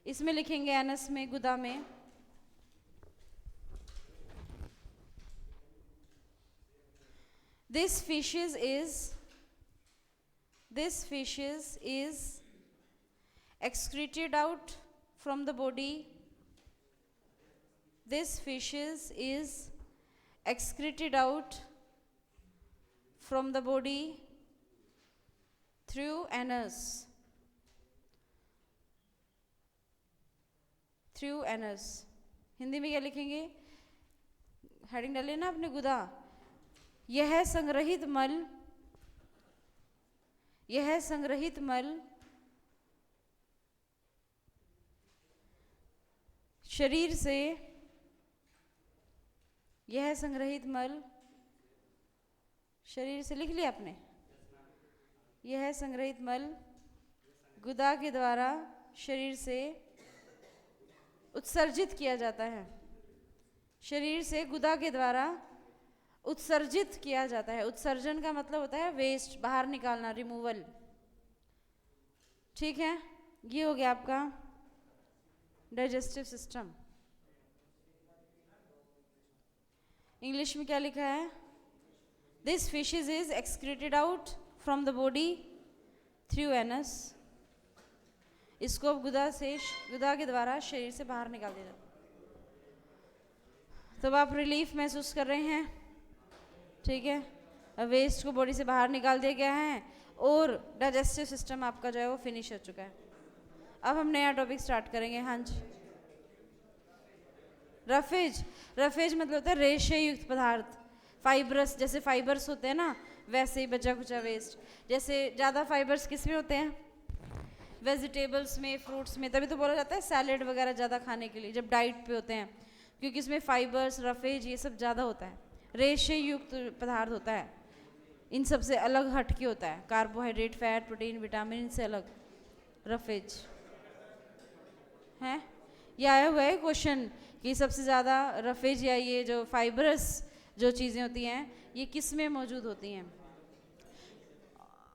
इसमें लिखेंगे एनस में, गुदा में this feces is excreted out from the body. This feces is excreted out from the body through anus. Through anus. Hindi में क्या लिखेंगे? हेडिंग डालिए ना अपने गुदा। यह संग्रहित मल शरीर से, यह संग्रहित मल शरीर से, लिख लिया आपने? यह संग्रहित मल गुदा के द्वारा शरीर से उत्सर्जित किया जाता है। शरीर से गुदा के द्वारा उत्सर्जित किया जाता है। उत्सर्जन का मतलब होता है वेस्ट, बाहर निकालना, रिमूवल। ठीक है, ये हो गया आपका डाइजेस्टिव सिस्टम। इंग्लिश में क्या लिखा है? This fishes is excreted out from the body through anus. इसको अब गुदा के द्वारा शरीर से बाहर निकाल दिया जाता है। तब आप रिलीफ महसूस कर रहे हैं, ठीक है? अब वेस्ट को बॉडी से बाहर निकाल दिया गया है और डाइजेस्टिव सिस्टम आपका जो है वो फिनिश हो चुका है। अब हम नया टॉपिक स्टार्ट करेंगे। हाँ जी, रफेज मतलब होता है रेशे युक्त पदार्थ, फाइबरस। जैसे फाइबर्स होते हैं ना, वैसे ही बचा कुचा वेस्ट। जैसे ज़्यादा फाइबर्स किस में होते हैं? वेजिटेबल्स में, फ्रूट्स में। तभी तो बोला जाता है सैलेड वगैरह ज़्यादा खाने के लिए जब डाइट पे होते हैं, क्योंकि इसमें फाइबर्स, रफेज, ये सब ज़्यादा होता है। रेशे युक्त पदार्थ होता है, इन सब से अलग हट के होता है। कार्बोहाइड्रेट, फैट, प्रोटीन, विटामिन, इनसे अलग रफेज है। ये आया हुआ है क्वेश्चन कि सबसे ज़्यादा रफेज या ये जो फाइबरस जो चीज़ें होती हैं ये किस में मौजूद होती हैं?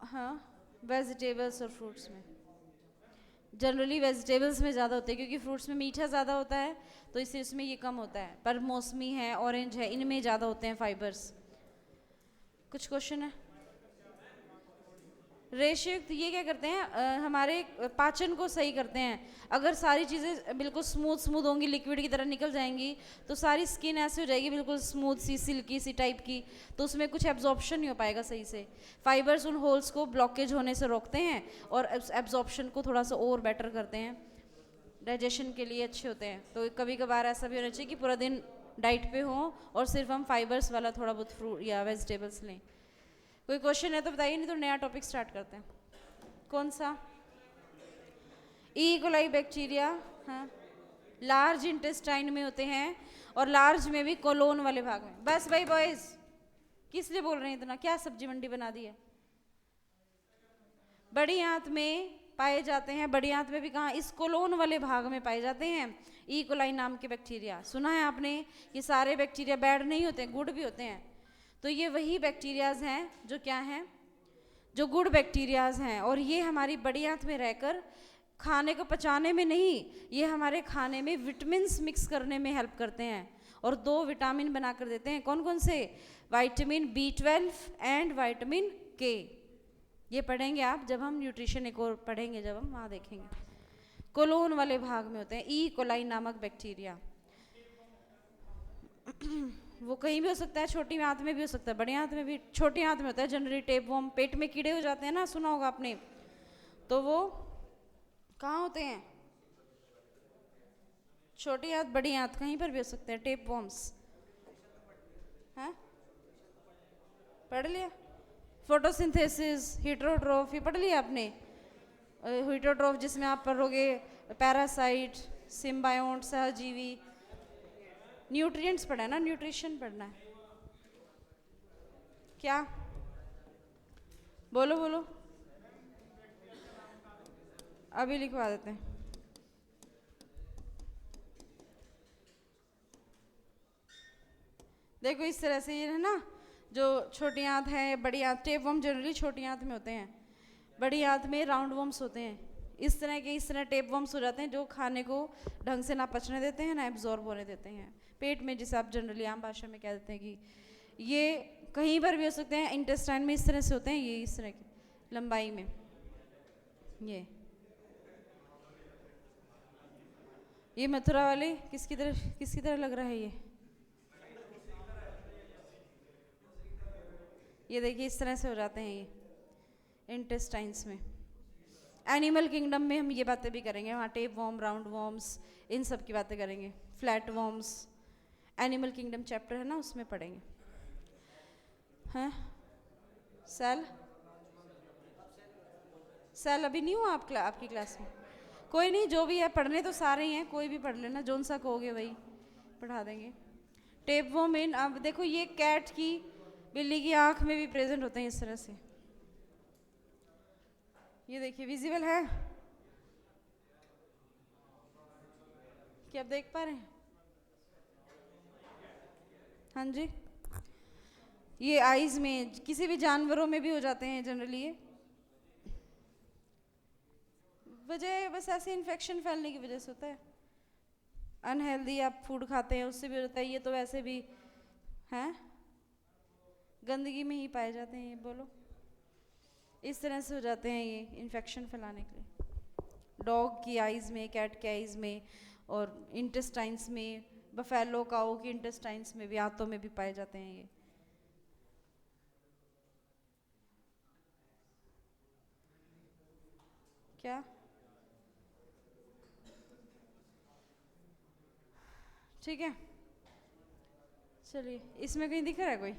हाँ, वेजिटेबल्स और फ्रूट्स में। जनरली वेजिटेबल्स में ज़्यादा होते हैं क्योंकि फ्रूट्स में मीठा ज़्यादा होता है, तो इसलिए उसमें ये कम होता है, पर मौसमी है, ऑरेंज है, इनमें ज़्यादा होते हैं फाइबर्स। कुछ क्वेश्चन है? रेशयुक्त ये क्या करते हैं, हमारे पाचन को सही करते हैं। अगर सारी चीज़ें बिल्कुल स्मूथ स्मूथ होंगी, लिक्विड की तरह निकल जाएंगी, तो सारी स्किन ऐसी हो जाएगी बिल्कुल स्मूथ सी, सिल्की सी टाइप की, तो उसमें कुछ एब्जॉर्प्शन नहीं हो पाएगा सही से। फाइबर्स उन होल्स को ब्लॉकेज होने से रोकते हैं और एब्जॉर्प्शन को थोड़ा सा और बेटर करते हैं, डाइजेशन के लिए अच्छे होते हैं। तो कभी कभार ऐसा भी होना चाहिए कि पूरा दिन डाइट पे हो और सिर्फ हम फाइबर्स वाला थोड़ा बहुत फ्रूट या वेजिटेबल्स लें। कोई क्वेश्चन है तो बताइए, नहीं तो नया टॉपिक स्टार्ट करते हैं। कौन सा? ई कोलाई बैक्टीरिया, हाँ, लार्ज इंटेस्टाइन में होते हैं और लार्ज में भी कोलोन वाले भाग में। बस भाई बॉयज, किस लिए बोल रहे हैं इतना? क्या सब्जी मंडी बना दी है? बड़ी आंत में पाए जाते हैं, बड़ी आंत में भी कहाँ? इस कोलोन वाले भाग में पाए जाते हैं ई कोलाई नाम के बैक्टीरिया। सुना है आपने? ये सारे बैक्टीरिया बैड नहीं होते, गुड भी होते हैं। तो ये वही बैक्टीरियाज हैं जो क्या हैं, जो गुड बैक्टीरियाज हैं, और ये हमारी बड़ी आंत में रहकर खाने को पचाने में नहीं, ये हमारे खाने में विटामिन्स मिक्स करने में हेल्प करते हैं और 2 विटामिन बना कर देते हैं। कौन कौन से? Vitamin B12 and vitamin K। ये पढ़ेंगे आप जब हम न्यूट्रिशन एक और पढ़ेंगे, जब हम वहाँ देखेंगे। कोलोन वाले भाग में होते हैं ई कोलाई नामक बैक्टीरिया। वो कहीं भी हो सकता है, छोटी आंत में भी हो सकता है, बड़ी आंत में भी। छोटी आंत में होता है जनरली टेपवर्म, पेट में कीड़े हो जाते हैं ना, सुना होगा आपने, तो वो कहाँ होते हैं? छोटी आंत, बड़ी आंत, कहीं पर भी हो सकते हैं टेपवर्म्स। हैं? पढ़ लिया? फोटोसिंथेसिस, हीटरोट्रोफ, ये पढ़ लिया आपने? हीटरोट्रोफ जिसमें आप पढ़ोगे पैरासाइट, सिम्बायोट, सहजीवी। न्यूट्रिएंट्स पढ़ा है ना, न्यूट्रिशन पढ़ना है। क्या? बोलो बोलो, अभी लिखवा देते हैं। देखो इस तरह से ये है ना, जो छोटी आंत है, बड़ी आंत, टेपवर्म जनरली छोटी आंत में होते हैं, बड़ी आंत में राउंड वर्म्स होते हैं। इस तरह टेपवर्म्स हो जाते हैं जो खाने को ढंग से ना पचने देते हैं, ना एब्जॉर्ब होने देते हैं पेट में, जिसे आप जनरली आम भाषा में कह देते हैं कि ये कहीं पर भी हो सकते हैं। इंटेस्टाइन में इस तरह से होते हैं, ये इस तरह की लंबाई में। ये मथुरा वाले किसकी तरह लग रहा है? ये देखिए इस तरह से हो जाते हैं ये इंटेस्टाइन्स में। एनिमल किंगडम में हम ये बातें भी करेंगे, वहाँ टेप वॉर्म, राउंड वॉर्म्स, इन सब की बातें करेंगे। Flat worms animal kingdom chapter है ना, उसमें पढ़ेंगे। हैं? सेल अभी नहीं हुआ आपकी क्लास में? कोई नहीं, जो भी है पढ़ने तो सारे ही हैं, कोई भी पढ़ लेना, जोन सा कहोगे वही पढ़ा देंगे। टेप वॉर्म इन, अब देखो ये कैट की, बिल्ली की आंख में भी प्रेजेंट होते हैं इस तरह से। ये देखिए विजिबल है, क्या आप देख पा रहे हैं? हाँ जी, ये आईज में, किसी भी जानवरों में भी हो जाते हैं जनरली। ये वजह बस ऐसे इन्फेक्शन फैलने की वजह से होता है। अनहेल्दी आप फूड खाते हैं उससे भी होता है। ये तो वैसे भी हैं, गंदगी में ही पाए जाते हैं ये। बोलो, इस तरह से हो जाते हैं ये इन्फेक्शन फैलाने के लिए। डॉग की आइज़ में, कैट के आइज़ में, और इंटेस्टाइन्स में, बफेलो काऊ की इंटेस्टाइन्स में भी, आंतों में भी पाए जाते हैं ये। क्या? ठीक है, चलिए, इसमें कहीं दिख रहा है कोई?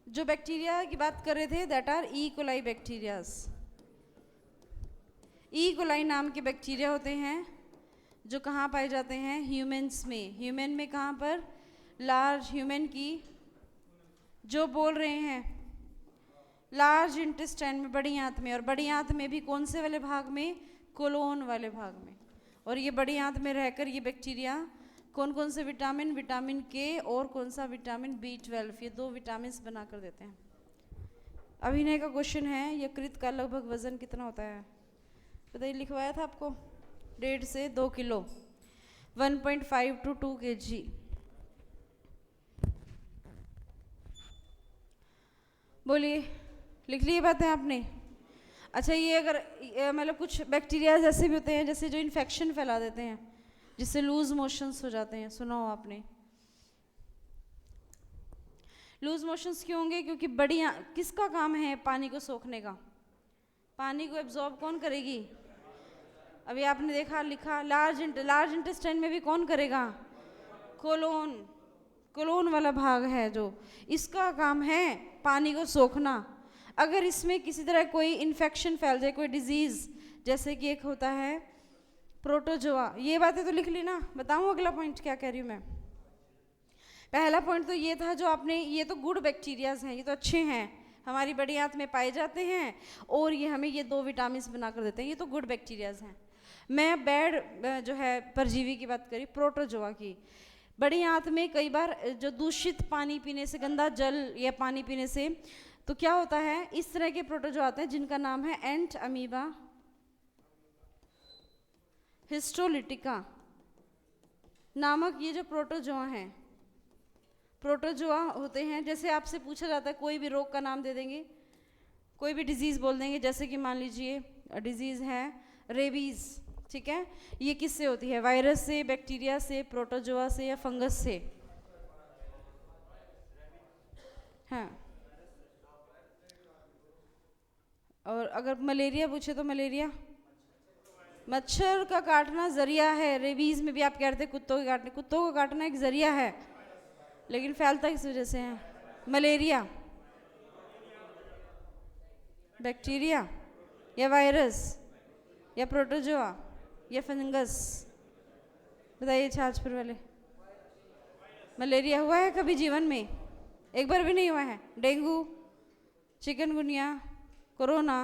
जो बैक्टीरिया की बात कर रहे थे, that R E coli bacterias. E coli नाम के बैक्टीरिया होते हैं जो कहाँ पाए जाते हैं? ह्यूमन्स में। ह्यूमन में कहाँ पर? लार्ज ह्यूमन की, जो बोल रहे हैं लार्ज इंटेस्टाइन में, बड़ी आंत में। और बड़ी आंत में भी कौन से वाले भाग में? कोलोन वाले भाग में। और ये बड़ी आंत में रहकर ये बैक्टीरिया कौन कौन से विटामिन, विटामिन के और कौन सा विटामिन B12, ये 2 विटामिन बना कर देते हैं। अभिनय का क्वेश्चन है, यकृत का लगभग वजन कितना होता है? बताइए, लिखवाया था आपको 1.5 से 2 किलो, 1.5 to 2 kg। बोलिए, लिख लिए बातें आपने? अच्छा, ये अगर मतलब कुछ बैक्टीरिया ऐसे भी होते हैं जैसे जो इन्फेक्शन फैला देते हैं, जिससे लूज मोशंस हो जाते हैं, सुना हो आपने? लूज मोशंस क्यों होंगे? क्योंकि किसका काम है पानी को सोखने का? पानी को एब्जॉर्ब कौन करेगी? अभी आपने देखा, लिखा लार्ज इंटेस्टाइन में भी कौन करेगा? कोलोन वाला भाग है जो, इसका काम है पानी को सोखना। अगर इसमें किसी तरह कोई इन्फेक्शन फैल जाए, कोई डिजीज, जैसे कि एक होता है प्रोटोजोआ, ये बातें तो लिख ली ना। बताऊं अगला पॉइंट क्या कह रही हूँ मैं? पहला पॉइंट तो ये था जो आपने, ये तो गुड बैक्टीरियाज हैं, ये तो अच्छे हैं, हमारी बड़ी आंत में पाए जाते हैं और ये हमें ये 2 विटामिन बना कर देते हैं, ये तो गुड बैक्टीरियाज हैं। मैं बैड जो है परजीवी की बात करी, प्रोटोजोआ की। बड़ी आंत में कई बार जो दूषित पानी पीने से, गंदा जल या पानी पीने से, तो क्या होता है, इस तरह के प्रोटोजोआ आते हैं जिनका नाम है एंट अमीबा हिस्टोलिटिका नामक ये जो प्रोटोजोआ हैं। प्रोटोजोआ होते हैं, जैसे आपसे पूछा जाता है कोई भी रोग का नाम दे देंगे, कोई भी डिजीज़ बोल देंगे, जैसे कि मान लीजिए डिजीज़ है रेबीज़, ठीक है, ये किससे होती है? वायरस से, बैक्टीरिया से, प्रोटोजोआ से या फंगस से? हाँ। और अगर मलेरिया पूछे तो मलेरिया मच्छर का काटना जरिया है। रेबीज में भी आप कह रहे थे कुत्तों के काटने, कुत्तों को काटना एक जरिया है, लेकिन फैलता किस वजह से है? मलेरिया, बैक्टीरिया या वायरस या प्रोटोजोआ या फंगस? बताइए छाछपुर वाले, मलेरिया हुआ है कभी जीवन में? एक बार भी नहीं हुआ है। डेंगू, चिकनगुनिया, कोरोना,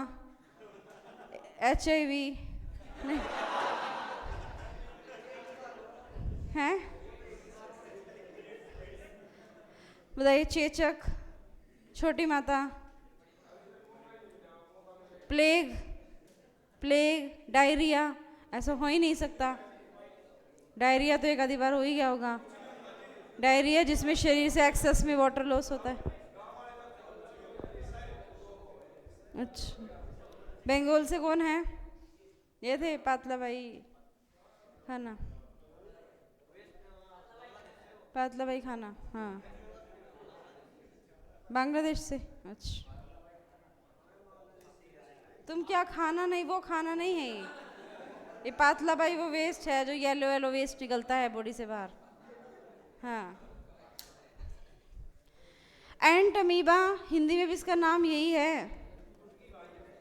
HIV नहीं हैं? बताइए, चेचक, छोटी माता, प्लेग, डायरिया, ऐसा हो ही नहीं सकता। डायरिया तो एक आधी बार हो ही गया होगा। डायरिया जिसमें शरीर से एक्सेस में वाटर लॉस होता है। अच्छा, बंगाल से कौन है? ये थे पातला भाई खाना, पातला भाई खाना, हाँ, बांग्लादेश से। अच्छा, तुम क्या खाना नहीं, वो खाना नहीं है ये पातला भाई वो वेस्ट है जो येलो वेस्ट निकलता है बॉडी से बाहर। हाँ, एंट अमीबा, हिंदी में भी इसका नाम यही है।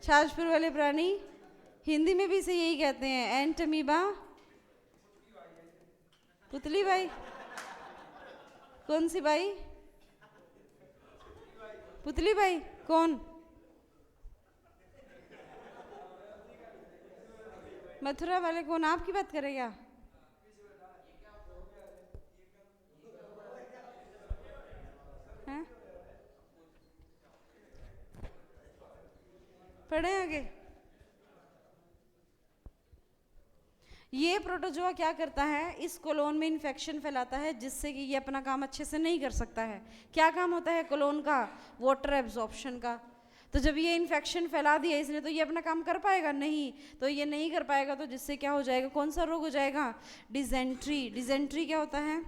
छाछपुर वाले प्राणी हिंदी में भी इसे यही कहते हैं, एंट अमीबा। पुतली बाई, कौन सी बाई? पुतली बाई कौन? मथुरा वाले कौन? आपकी बात करेगा? हैं? पढ़े आगे। ये प्रोटोजोआ क्या करता है? इस कोलोन में इन्फेक्शन फैलाता है जिससे कि ये अपना काम अच्छे से नहीं कर सकता है। क्या काम होता है कोलोन का? वाटर एब्जॉर्प्शन का। तो जब ये इन्फेक्शन फैला दिया इसने, तो ये अपना काम कर पाएगा नहीं, तो ये नहीं कर पाएगा, तो जिससे क्या हो जाएगा? कौन सा रोग हो जाएगा? डिजेंट्री। डिजेंट्री क्या होता है?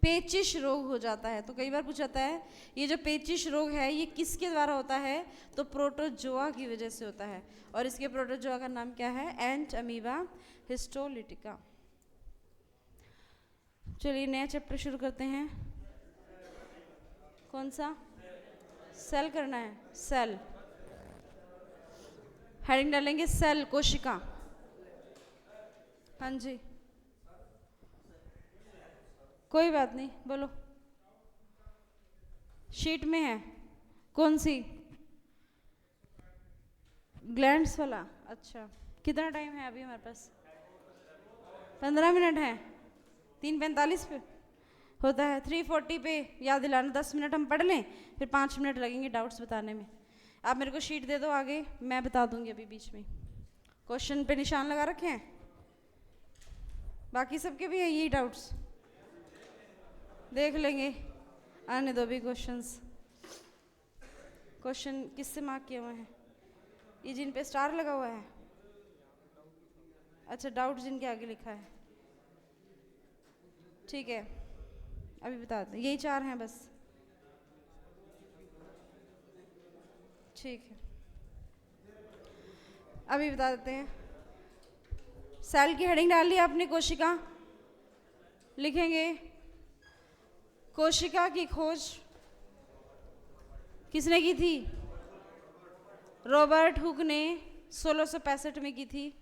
पेचिश रोग हो जाता है। तो कई बार पूछा है ये जो पेचिश रोग है ये किसके द्वारा होता है? तो प्रोटोजोआ की वजह से होता है। और इसके प्रोटोजोआ का नाम क्या है? एंट अमीबा हिस्टोलिटिका। चलिए नया चैप्टर शुरू करते हैं। कौन सा? सेल करना है, सेल। हेडिंग डालेंगे सेल, कोशिका। हाँ जी, कोई बात नहीं, बोलो। शीट में है कौन सी? ग्लैंड्स वाला। अच्छा, कितना टाइम है अभी हमारे पास? 15 मिनट है। 3:45 पे होता है, 3:40 पे याद दिलाना, 10 मिनट हम पढ़ लें, फिर 5 मिनट लगेंगे डाउट्स बताने में। आप मेरे को शीट दे दो आगे, मैं बता दूंगी अभी बीच में। क्वेश्चन पे निशान लगा रखे हैं, बाकी सबके भी है यही डाउट्स, देख लेंगे, आने दो भी क्वेश्चंस। क्वेश्चन किससे मार्क किए हुए हैं? ये जिन पे स्टार लगा हुआ है, अच्छा डाउट जिनके आगे लिखा है, ठीक है अभी बता दें, यही 4 हैं बस, ठीक है अभी बता देते हैं। सेल की हेडिंग डाल ली आपने, कोशिका लिखेंगे। कोशिका की खोज किसने की थी? रॉबर्ट हुक ने 1665 में की थी।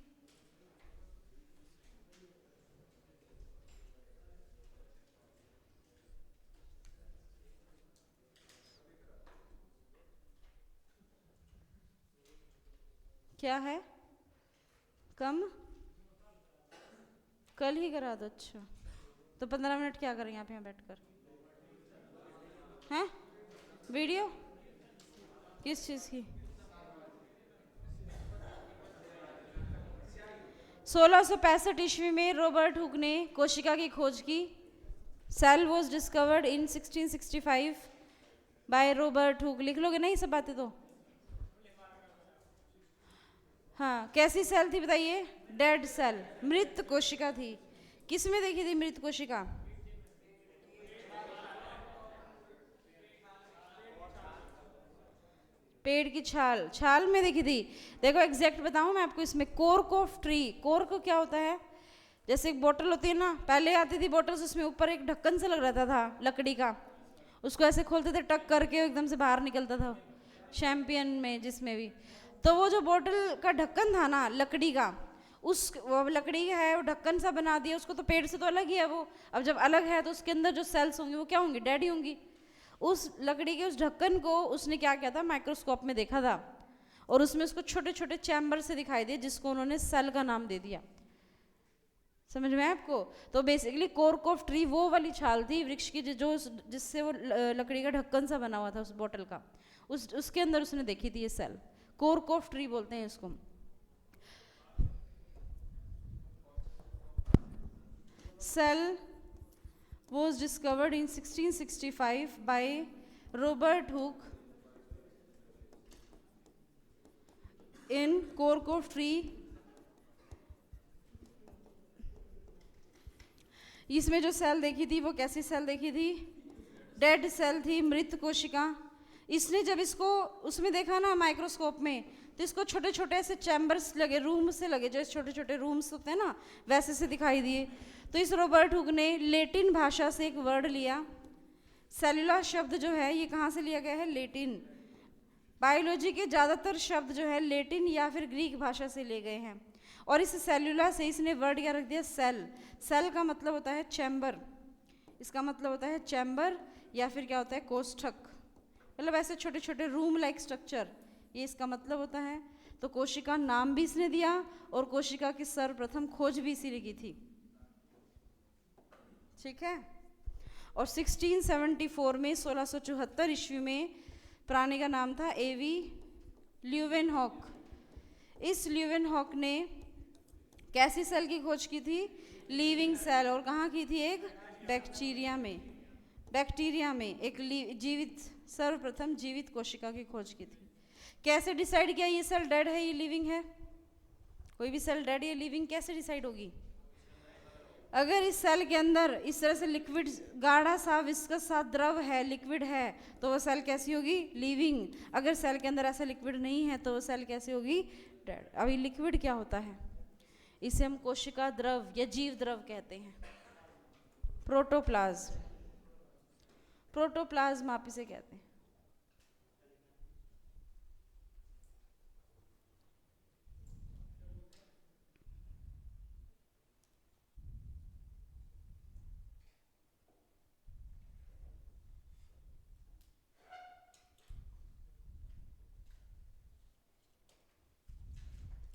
क्या है? कम कल ही करा दो। अच्छा तो 15 मिनट क्या करेंगे आप यहाँ बैठकर? हैं वीडियो किस चीज़ की? 1665 ईस्वी में रॉबर्ट हुक ने कोशिका की खोज की। Cell was discovered in 1665 by Robert Hooke. लिख लोगे नहीं सब बातें तो? हाँ, कैसी सेल थी बताइए? डेड सेल, मृत कोशिका थी। किस में देखी थी मृत कोशिका? पेड़ की छाल, छाल में देखी थी। देखो एग्जैक्ट बताऊं मैं आपको, इसमें कोर्क ऑफ ट्री, कोर्क क्या होता है? जैसे एक बोतल होती है ना, पहले आती थी बोतल्स, उसमें ऊपर एक ढक्कन से लग रहता था लकड़ी का, उसको ऐसे खोलते थे टक करके, एकदम से बाहर निकलता था। शैम्पियन में जिसमें भी, तो वो जो बोतल का ढक्कन था ना लकड़ी का, उस वो लकड़ी है वो ढक्कन सा बना दिया उसको, तो पेड़ से तो अलग ही है वो। अब जब अलग है तो उसके अंदर जो सेल्स होंगी वो क्या होंगी? डेड ही होंगी। उस लकड़ी के उस ढक्कन को उसने क्या किया था? माइक्रोस्कोप में देखा था, और उसमें उसको छोटे छोटे चैम्बर से दिखाई दिए, जिसको उन्होंने सेल का नाम दे दिया। समझ में आपको? तो बेसिकली कोर्क ऑफ ट्री वो वाली छाल थी वृक्ष की, जो जिससे वो लकड़ी का ढक्कन सा बना हुआ था उस बोतल का, उसके अंदर उसने देखी थी ये सेल। कोर्क ऑफ ट्री बोलते हैं इसको। Cell was discovered in 1665 by Robert Hooke in cork of tree। इसमें जो सेल देखी थी वो कैसी सेल देखी थी? डेड सेल थी, मृत कोशिका। इसने जब इसको उसमें देखा ना माइक्रोस्कोप में, तो इसको छोटे छोटे ऐसे चैम्बर्स लगे, रूम से लगे, जैसे छोटे छोटे रूम्स होते हैं ना वैसे से दिखाई दिए। तो इस रॉबर्ट हुक ने लेटिन भाषा से एक वर्ड लिया। सेलुला शब्द जो है ये कहाँ से लिया गया है? लेटिन। बायोलॉजी के ज़्यादातर शब्द जो है लेटिन या फिर ग्रीक भाषा से लिए गए हैं, और इस सेलुला से इसने वर्ड क्या रख दिया? सेल। सेल का मतलब होता है चैम्बर, इसका मतलब होता है चैम्बर, या फिर क्या होता है? कोष्ठक, मतलब ऐसे छोटे छोटे रूम लाइक स्ट्रक्चर, ये इसका मतलब होता है। तो कोशिका नाम भी इसने दिया, और कोशिका की सर्वप्रथम खोज भी इसी ने की थी। ठीक है। और 1674 में 1674 ईस्वी में प्राणी का नाम था एवी ल्यूवेनहॉक। इस ल्यूवेनहॉक ने कैसी सेल की खोज की थी? Living cell. और कहाँ की थी? एक बैक्टीरिया में। बैक्टीरिया में एक जीवित, सर्वप्रथम जीवित कोशिका की खोज की थी। कैसे डिसाइड किया ये सेल डेड है ये लिविंग है? कोई भी सेल डेड या लिविंग कैसे डिसाइड होगी? अगर इस सेल के अंदर इस तरह से लिक्विड, गाढ़ा सा विस्कस सा द्रव है, लिक्विड है, तो वो सेल कैसी होगी? लिविंग। अगर सेल के अंदर ऐसा लिक्विड नहीं है तो वो सेल कैसी होगी? डेड। अभी लिक्विड क्या होता है? इसे हम कोशिका द्रव या जीव द्रव कहते हैं। प्रोटोप्लाज्म, प्रोटोप्लाज्म आप इसे कहते हैं।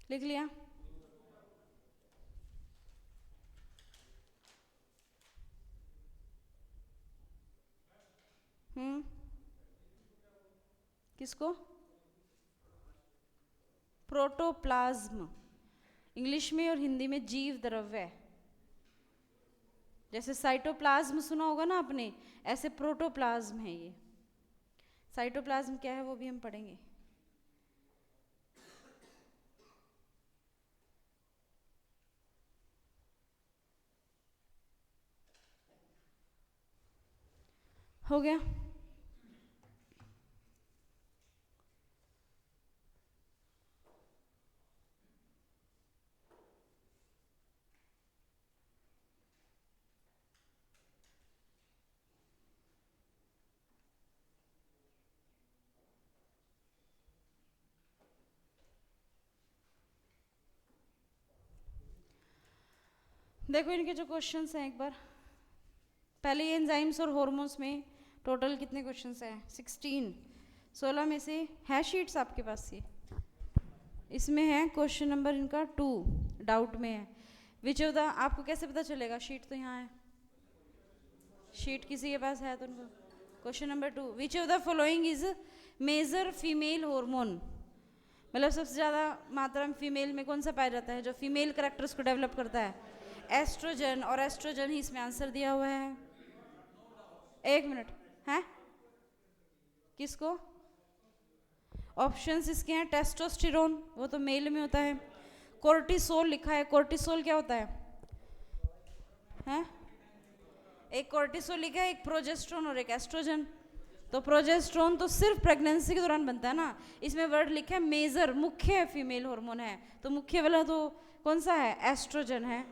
लिख लिया? किसको? प्रोटोप्लाज्म, इंग्लिश में और हिंदी में जीव द्रव्य। जैसे साइटोप्लाज्म सुना होगा ना आपने, ऐसे प्रोटोप्लाज्म है ये। साइटोप्लाज्म क्या है वो भी हम पढ़ेंगे। हो गया? देखो इनके जो क्वेश्चंस हैं एक बार, पहले ये एंजाइम्स और हार्मोन्स में टोटल कितने क्वेश्चंस हैं? 16। 16 में से है शीट्स आपके पास ये, इसमें है क्वेश्चन नंबर इनका 2 डाउट में है। विच ऑफ द, आपको कैसे पता चलेगा? शीट तो यहाँ है, शीट किसी के पास है तो उनको। Question number 2, which of the following is major female hormone, मतलब सबसे ज़्यादा मात्रा में फीमेल में कौन सा पाया जाता है जो फीमेल करेक्टर्स को डेवलप करता है? एस्ट्रोजन, और एस्ट्रोजन ही इसमें आंसर दिया हुआ है। एक मिनट, है किसको? ऑप्शंस इसके हैं, टेस्टोस्टेरोन वो तो मेल में होता है, कोर्टिसोल लिखा है, कोर्टिसोल क्या होता है? हैं? एक कोर्टिसोल लिखा है, एक प्रोजेस्ट्रोन और एक एस्ट्रोजन। तो प्रोजेस्ट्रोन तो सिर्फ प्रेगनेंसी के दौरान बनता है ना, इसमें वर्ड लिखा है मेजर, मुख्य फीमेल हार्मोन है, तो मुख्य वाला तो कौन सा है? एस्ट्रोजन है।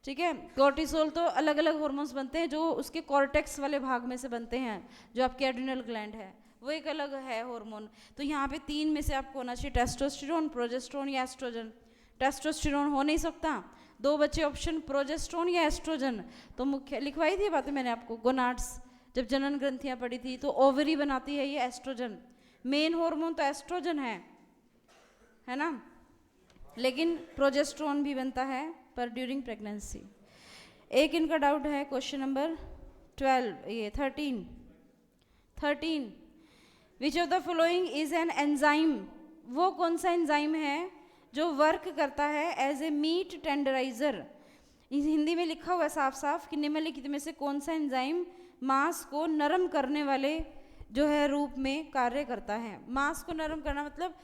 ठीक है, कोर्टिसोल तो अलग अलग हार्मोन्स बनते हैं जो उसके कॉर्टेक्स वाले भाग में से बनते हैं, जो आपके एड्रिनल ग्लैंड है वो एक अलग है हार्मोन। तो यहाँ पे 3 में से आपको होना चाहिए, टेस्टोस्टेरोन, प्रोजेस्ट्रोन या एस्ट्रोजन। टेस्टोस्टेरोन हो नहीं सकता, 2 बचे ऑप्शन, प्रोजेस्ट्रोन या एस्ट्रोजन। तो मुख्य लिखवाई थी बातें मैंने आपको, गोनाड्स जब जनन ग्रंथियाँ पड़ी थी तो ओवरी बनाती है ये एस्ट्रोजन, मेन हार्मोन तो एस्ट्रोजन है ना, लेकिन प्रोजेस्ट्रोन भी बनता है पर ड्यूरिंग प्रेगनेंसी। एक इनका डाउट है क्वेश्चन नंबर 12, ये 13, which of the following is an enzyme, वो कौन सा एंजाइम है जो वर्क करता है as a meat tenderiser. Hindi में लिखा हुआ है साफ साफ कि निम्नलिखित में से कौन सा एंजाइम मांस को नरम करने वाले जो है रूप में कार्य करता है। मांस को नरम करना मतलब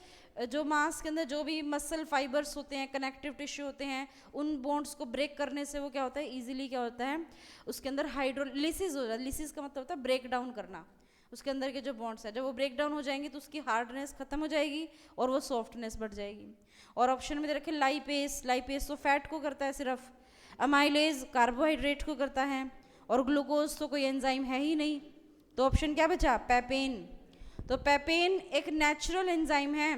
जो मांस के अंदर जो भी मसल फाइबर्स होते हैं, कनेक्टिव टिश्यू होते हैं, उन बॉन्ड्स को ब्रेक करने से वो क्या होता है, इजीली क्या होता है उसके अंदर हाइड्रोलिसिस हो जाता है। लिसिस का मतलब होता है ब्रेक डाउन करना, उसके अंदर के जो बॉन्ड्स है जब वो ब्रेक डाउन हो जाएंगे तो उसकी हार्डनेस खत्म हो जाएगी और वो सॉफ्टनेस बढ़ जाएगी। और ऑप्शन में दे रखे लाइपेस, लाइपेस तो फैट को करता है सिर्फ, अमाइलेज कार्बोहाइड्रेट को करता है, और ग्लूकोज तो कोई एंजाइम है ही नहीं। तो ऑप्शन क्या बचा? पेपेन। तो पेपेन एक नेचुरल एंजाइम है,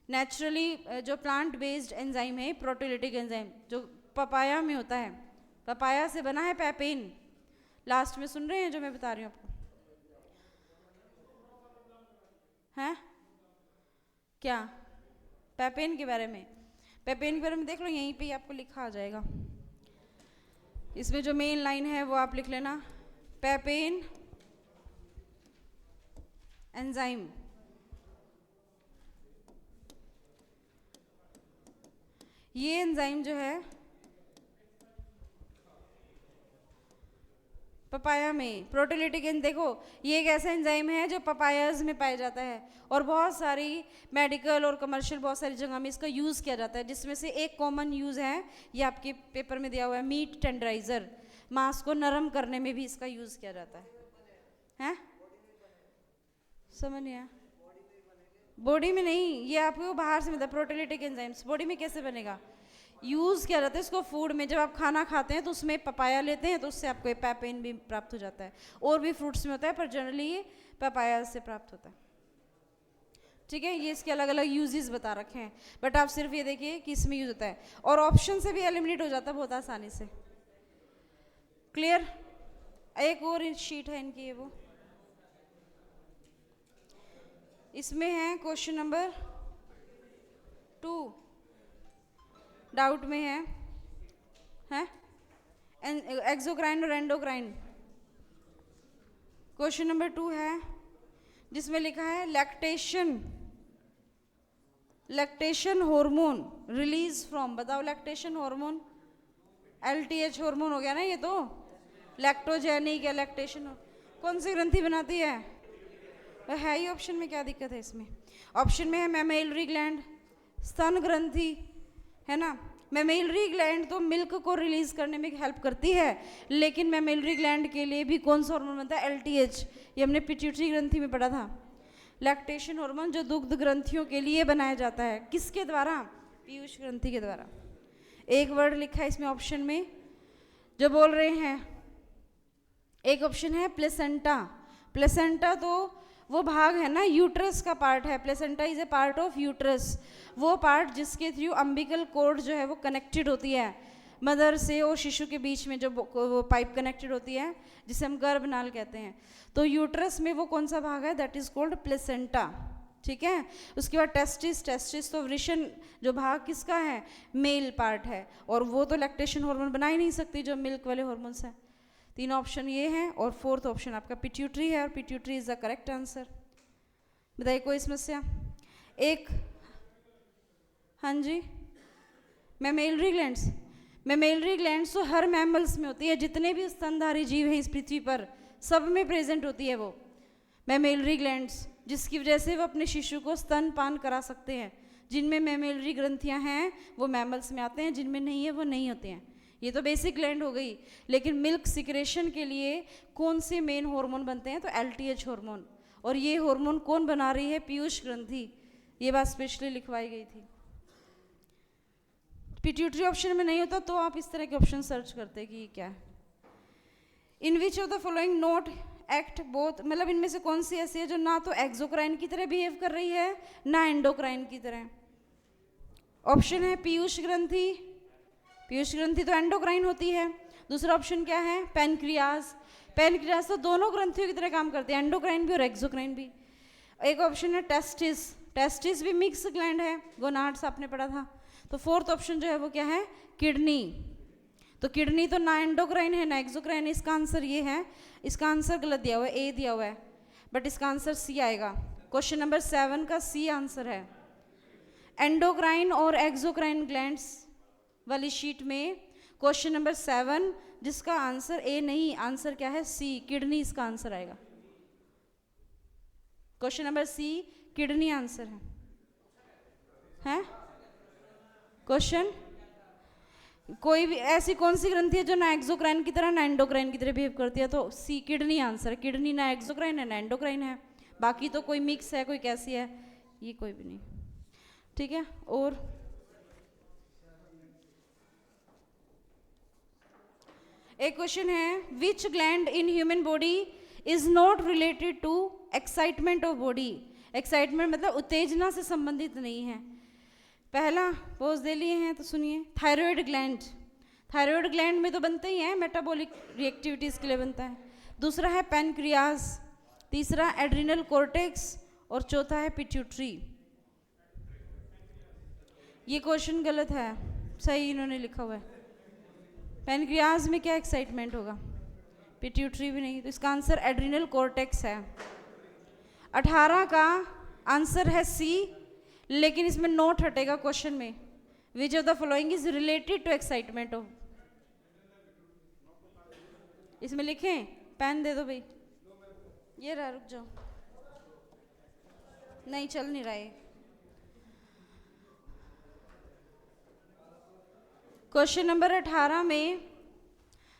नेचुरली जो प्लांट बेस्ड एंजाइम है, प्रोटीलिटिक एंजाइम जो पपाया में होता है, पपाया से बना है पेपेन। लास्ट में सुन रहे हैं जो मैं बता रही हूँ आपको, हैं क्या? पेपेन के बारे में, पेपेन के बारे में देख लो, यहीं पे ही आपको लिखा आ जाएगा। इसमें जो मेन लाइन है वो आप लिख लेना, पेपेन एंजाइम। ये एंजाइम जो है पपाया में प्रोटीलिटिक, देखो ये एक ऐसा एंजाइम है जो पपायाज में पाया जाता है और बहुत सारी मेडिकल और कमर्शियल बहुत सारी जगह में इसका यूज़ किया जाता है, जिसमें से एक कॉमन यूज़ है, ये आपके पेपर में दिया हुआ है, मीट टेंडराइजर, मांस को नरम करने में भी इसका यूज़ किया जाता है। हैं? समझ नहीं आया? बॉडी में नहीं, ये आपको बाहर से मिलता है प्रोटीलिटिक एंजाइम्स, बॉडी में कैसे बनेगा? यूज़ किया जाता है इसको फूड में, जब आप खाना खाते हैं तो उसमें पपाया लेते हैं तो उससे आपको ये पेपेन भी प्राप्त हो जाता है, और भी फ्रूट्स में होता है पर जनरली ये पपाया से प्राप्त होता है। ठीक है, ये इसके अलग अलग यूजेस बता रखे हैं, बट आप सिर्फ ये देखिए कि इसमें यूज होता है, और ऑप्शन से भी एलिमिनेट हो जाता है बहुत आसानी से। क्लियर? एक और शीट है इनकी, ये वो इसमें है क्वेश्चन नंबर 2 डाउट में है एक्सोक्राइन और एंडोक्राइन। क्वेश्चन नंबर 2 है, जिसमें लिखा है लैक्टेशन हार्मोन रिलीज फ्रॉम, बताओ लैक्टेशन हार्मोन, LTH हार्मोन हो गया ना ये तो, लैक्टोजेनिक या लैक्टेशन, कौन सी ग्रंथि बनाती है? वह है ही ऑप्शन में, क्या दिक्कत है इसमें? ऑप्शन में है मैमेलरी ग्लैंड, स्तन ग्रंथि, है ना। मैमेलरी ग्लैंड तो मिल्क को रिलीज करने में हेल्प करती है, लेकिन मैमेलरी ग्लैंड के लिए भी कौन सा हार्मोन बनता है? LTH, ये हमने पिट्यूटरी ग्रंथि में पढ़ा था। लैक्टेशन हार्मोन जो दुग्ध ग्रंथियों के लिए बनाया जाता है, किसके द्वारा? पीयूष ग्रंथि के द्वारा। एक वर्ड लिखा है इसमें ऑप्शन में जो बोल रहे हैं, एक ऑप्शन है प्लेसेंटा। प्लेसेंटा तो वो भाग है ना, यूट्रस का पार्ट है, placenta is a part of uterus, वो पार्ट जिसके थ्रू अम्बिकल कोर्ड जो है वो कनेक्टेड होती है मदर से और शिशु के बीच में, जो वो पाइप कनेक्टेड होती है जिसे हम गर्भनाल कहते हैं। तो यूट्रस में वो कौन सा भाग है? दैट इज कॉल्ड प्लेसेंटा, ठीक है। उसके बाद टेस्टिस तो वृषण जो भाग किसका है? मेल पार्ट है, और वो तो लैक्टेशन हार्मोन बना ही नहीं सकती जो मिल्क वाले हार्मोन्स हैं। तीन ऑप्शन ये हैं, और फोर्थ ऑप्शन आपका पिट्यूटरी है, और pituitary is the correct answer. बताइए कोई समस्या? एक, हाँ जी, मैमेलरी ग्लैंड्स तो हर मैमल्स में होती है, जितने भी स्तनधारी जीव हैं इस पृथ्वी पर सब में प्रेजेंट होती है वो मैमेलरी ग्लैंड्स, जिसकी वजह से वो अपने शिशु को स्तनपान करा सकते हैं। जिनमें मैमेलरी ग्रंथियां हैं वो मैमल्स में आते हैं, जिनमें नहीं है वो नहीं होते हैं। ये तो बेसिक ग्लैंड हो गई। लेकिन मिल्क सिक्रेशन के लिए कौन से मेन हार्मोन बनते हैं? तो LTH हार्मोन, और ये हार्मोन कौन बना रही है? पीयूष ग्रंथि। ये बात स्पेशली लिखवाई गई थी। पिट्यूटरी ऑप्शन में नहीं होता तो आप इस तरह के ऑप्शन सर्च करते कि क्या है। In which of the following not act both, मतलब इनमें से कौन सी ऐसी है जो ना तो एक्सोक्राइन की तरह बिहेव कर रही है ना एंडोक्राइन की तरह? ऑप्शन है पीयूष ग्रंथि, पीयूष ग्रंथि तो एंडोक्राइन होती है। दूसरा ऑप्शन क्या है? पैनक्रियाज तो दोनों ग्रंथियों की तरह काम करते हैं, एंडोक्राइन भी और एक्सोक्राइन भी। एक ऑप्शन है टेस्टिस भी मिक्स ग्लैंड है, गोनाड्स आपने पढ़ा था। तो फोर्थ ऑप्शन जो है वो क्या है? किडनी। तो किडनी तो ना एंडोक्राइन है ना एक्सोक्राइन है, इसका आंसर ये है। इसका आंसर गलत दिया हुआ है, ए दिया हुआ है, बट इसका आंसर सी आएगा। क्वेश्चन नंबर 7 का सी आंसर है। एंडोक्राइन और एक्सोक्राइन ग्लैंड्स वाली शीट में क्वेश्चन नंबर 7 जिसका आंसर ए नहीं, आंसर क्या है? सी, किडनी इसका आंसर आएगा। Question number C kidney answer है? क्वेश्चन, कोई भी ऐसी कौन सी ग्रंथि है जो ना एक्सोक्राइन की तरह ना एंडोक्राइन की तरह बिहेव करती है? तो सी, किडनी आंसर है। किडनी ना एक्सोक्राइन है ना एंडोक्राइन है, बाकी तो कोई मिक्स है, कोई कैसी है, ये कोई भी नहीं, ठीक है। और एक क्वेश्चन है, which gland in human body is not related to excitement of body? Excitement मतलब उत्तेजना से संबंधित नहीं है। पहला पोज दे लिए हैं तो सुनिए, थायराइड ग्लैंड। थायराइड ग्लैंड में तो बनते ही हैं, मेटाबॉलिक रिएक्टिविटीज़ के लिए बनता है। दूसरा है पैनक्रियाज, तीसरा एड्रिनल कॉर्टेक्स, और चौथा है पिट्यूटरी। ये क्वेश्चन गलत है, सही इन्होंने लिखा हुआ है। पैनक्रियाज में क्या एक्साइटमेंट होगा? पिट्यूटरी भी नहीं, तो इसका आंसर एड्रिनल कॉर्टेक्स है। 18 का आंसर है सी, लेकिन इसमें नोट हटेगा क्वेश्चन में, which of the following is related to excitement of. इसमें लिखें, पेन दे दो भाई, ये रहा, रुक जाओ, नहीं चल नहीं रहा है। क्वेश्चन नंबर 18 में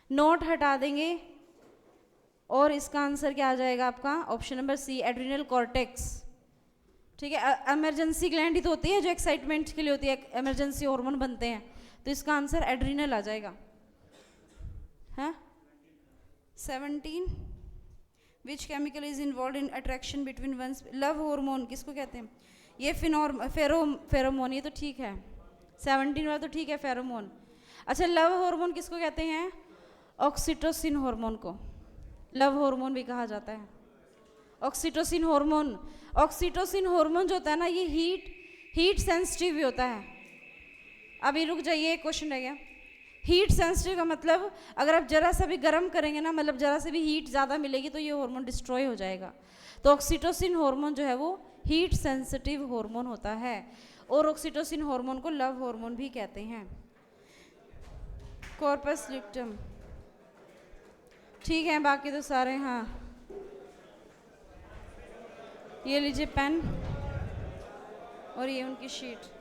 नोट हटा देंगे और इसका आंसर क्या आ जाएगा आपका? Option number C, adrenal cortex, ठीक है। इमरजेंसी ग्लैंड ही तो होती है जो एक्साइटमेंट के लिए होती है, इमरजेंसी हार्मोन बनते हैं, तो इसका आंसर एड्रिनल आ जाएगा। हाँ, 17, which chemical is involved in attraction between ones? Love hormone किसको कहते हैं? ये फेरोमोन, ये तो ठीक है, 17 वाला तो ठीक है, फेरोमोन। अच्छा, लव हार्मोन किसको कहते हैं? ऑक्सीटोसिन हार्मोन को लव हार्मोन भी कहा जाता है। ऑक्सीटोसिन हार्मोन जो होता है ना, ये हीट सेंसिटिव भी होता है। अभी रुक जाइए, एक क्वेश्चन रह गया। हीट सेंसिटिव का मतलब अगर आप जरा सा भी गर्म करेंगे ना, मतलब जरा से भी हीट ज़्यादा मिलेगी तो ये हार्मोन डिस्ट्रॉय हो जाएगा। तो ऑक्सीटोसिन हार्मोन जो है वो हीट सेंसिटिव हार्मोन होता है, और ऑक्सीटोसिन हार्मोन को लव हार्मोन भी कहते हैं। कॉर्पस लिक्टम, ठीक है, बाकी तो सारे, हाँ ये लीजिए पेन और ये उनकी शीट।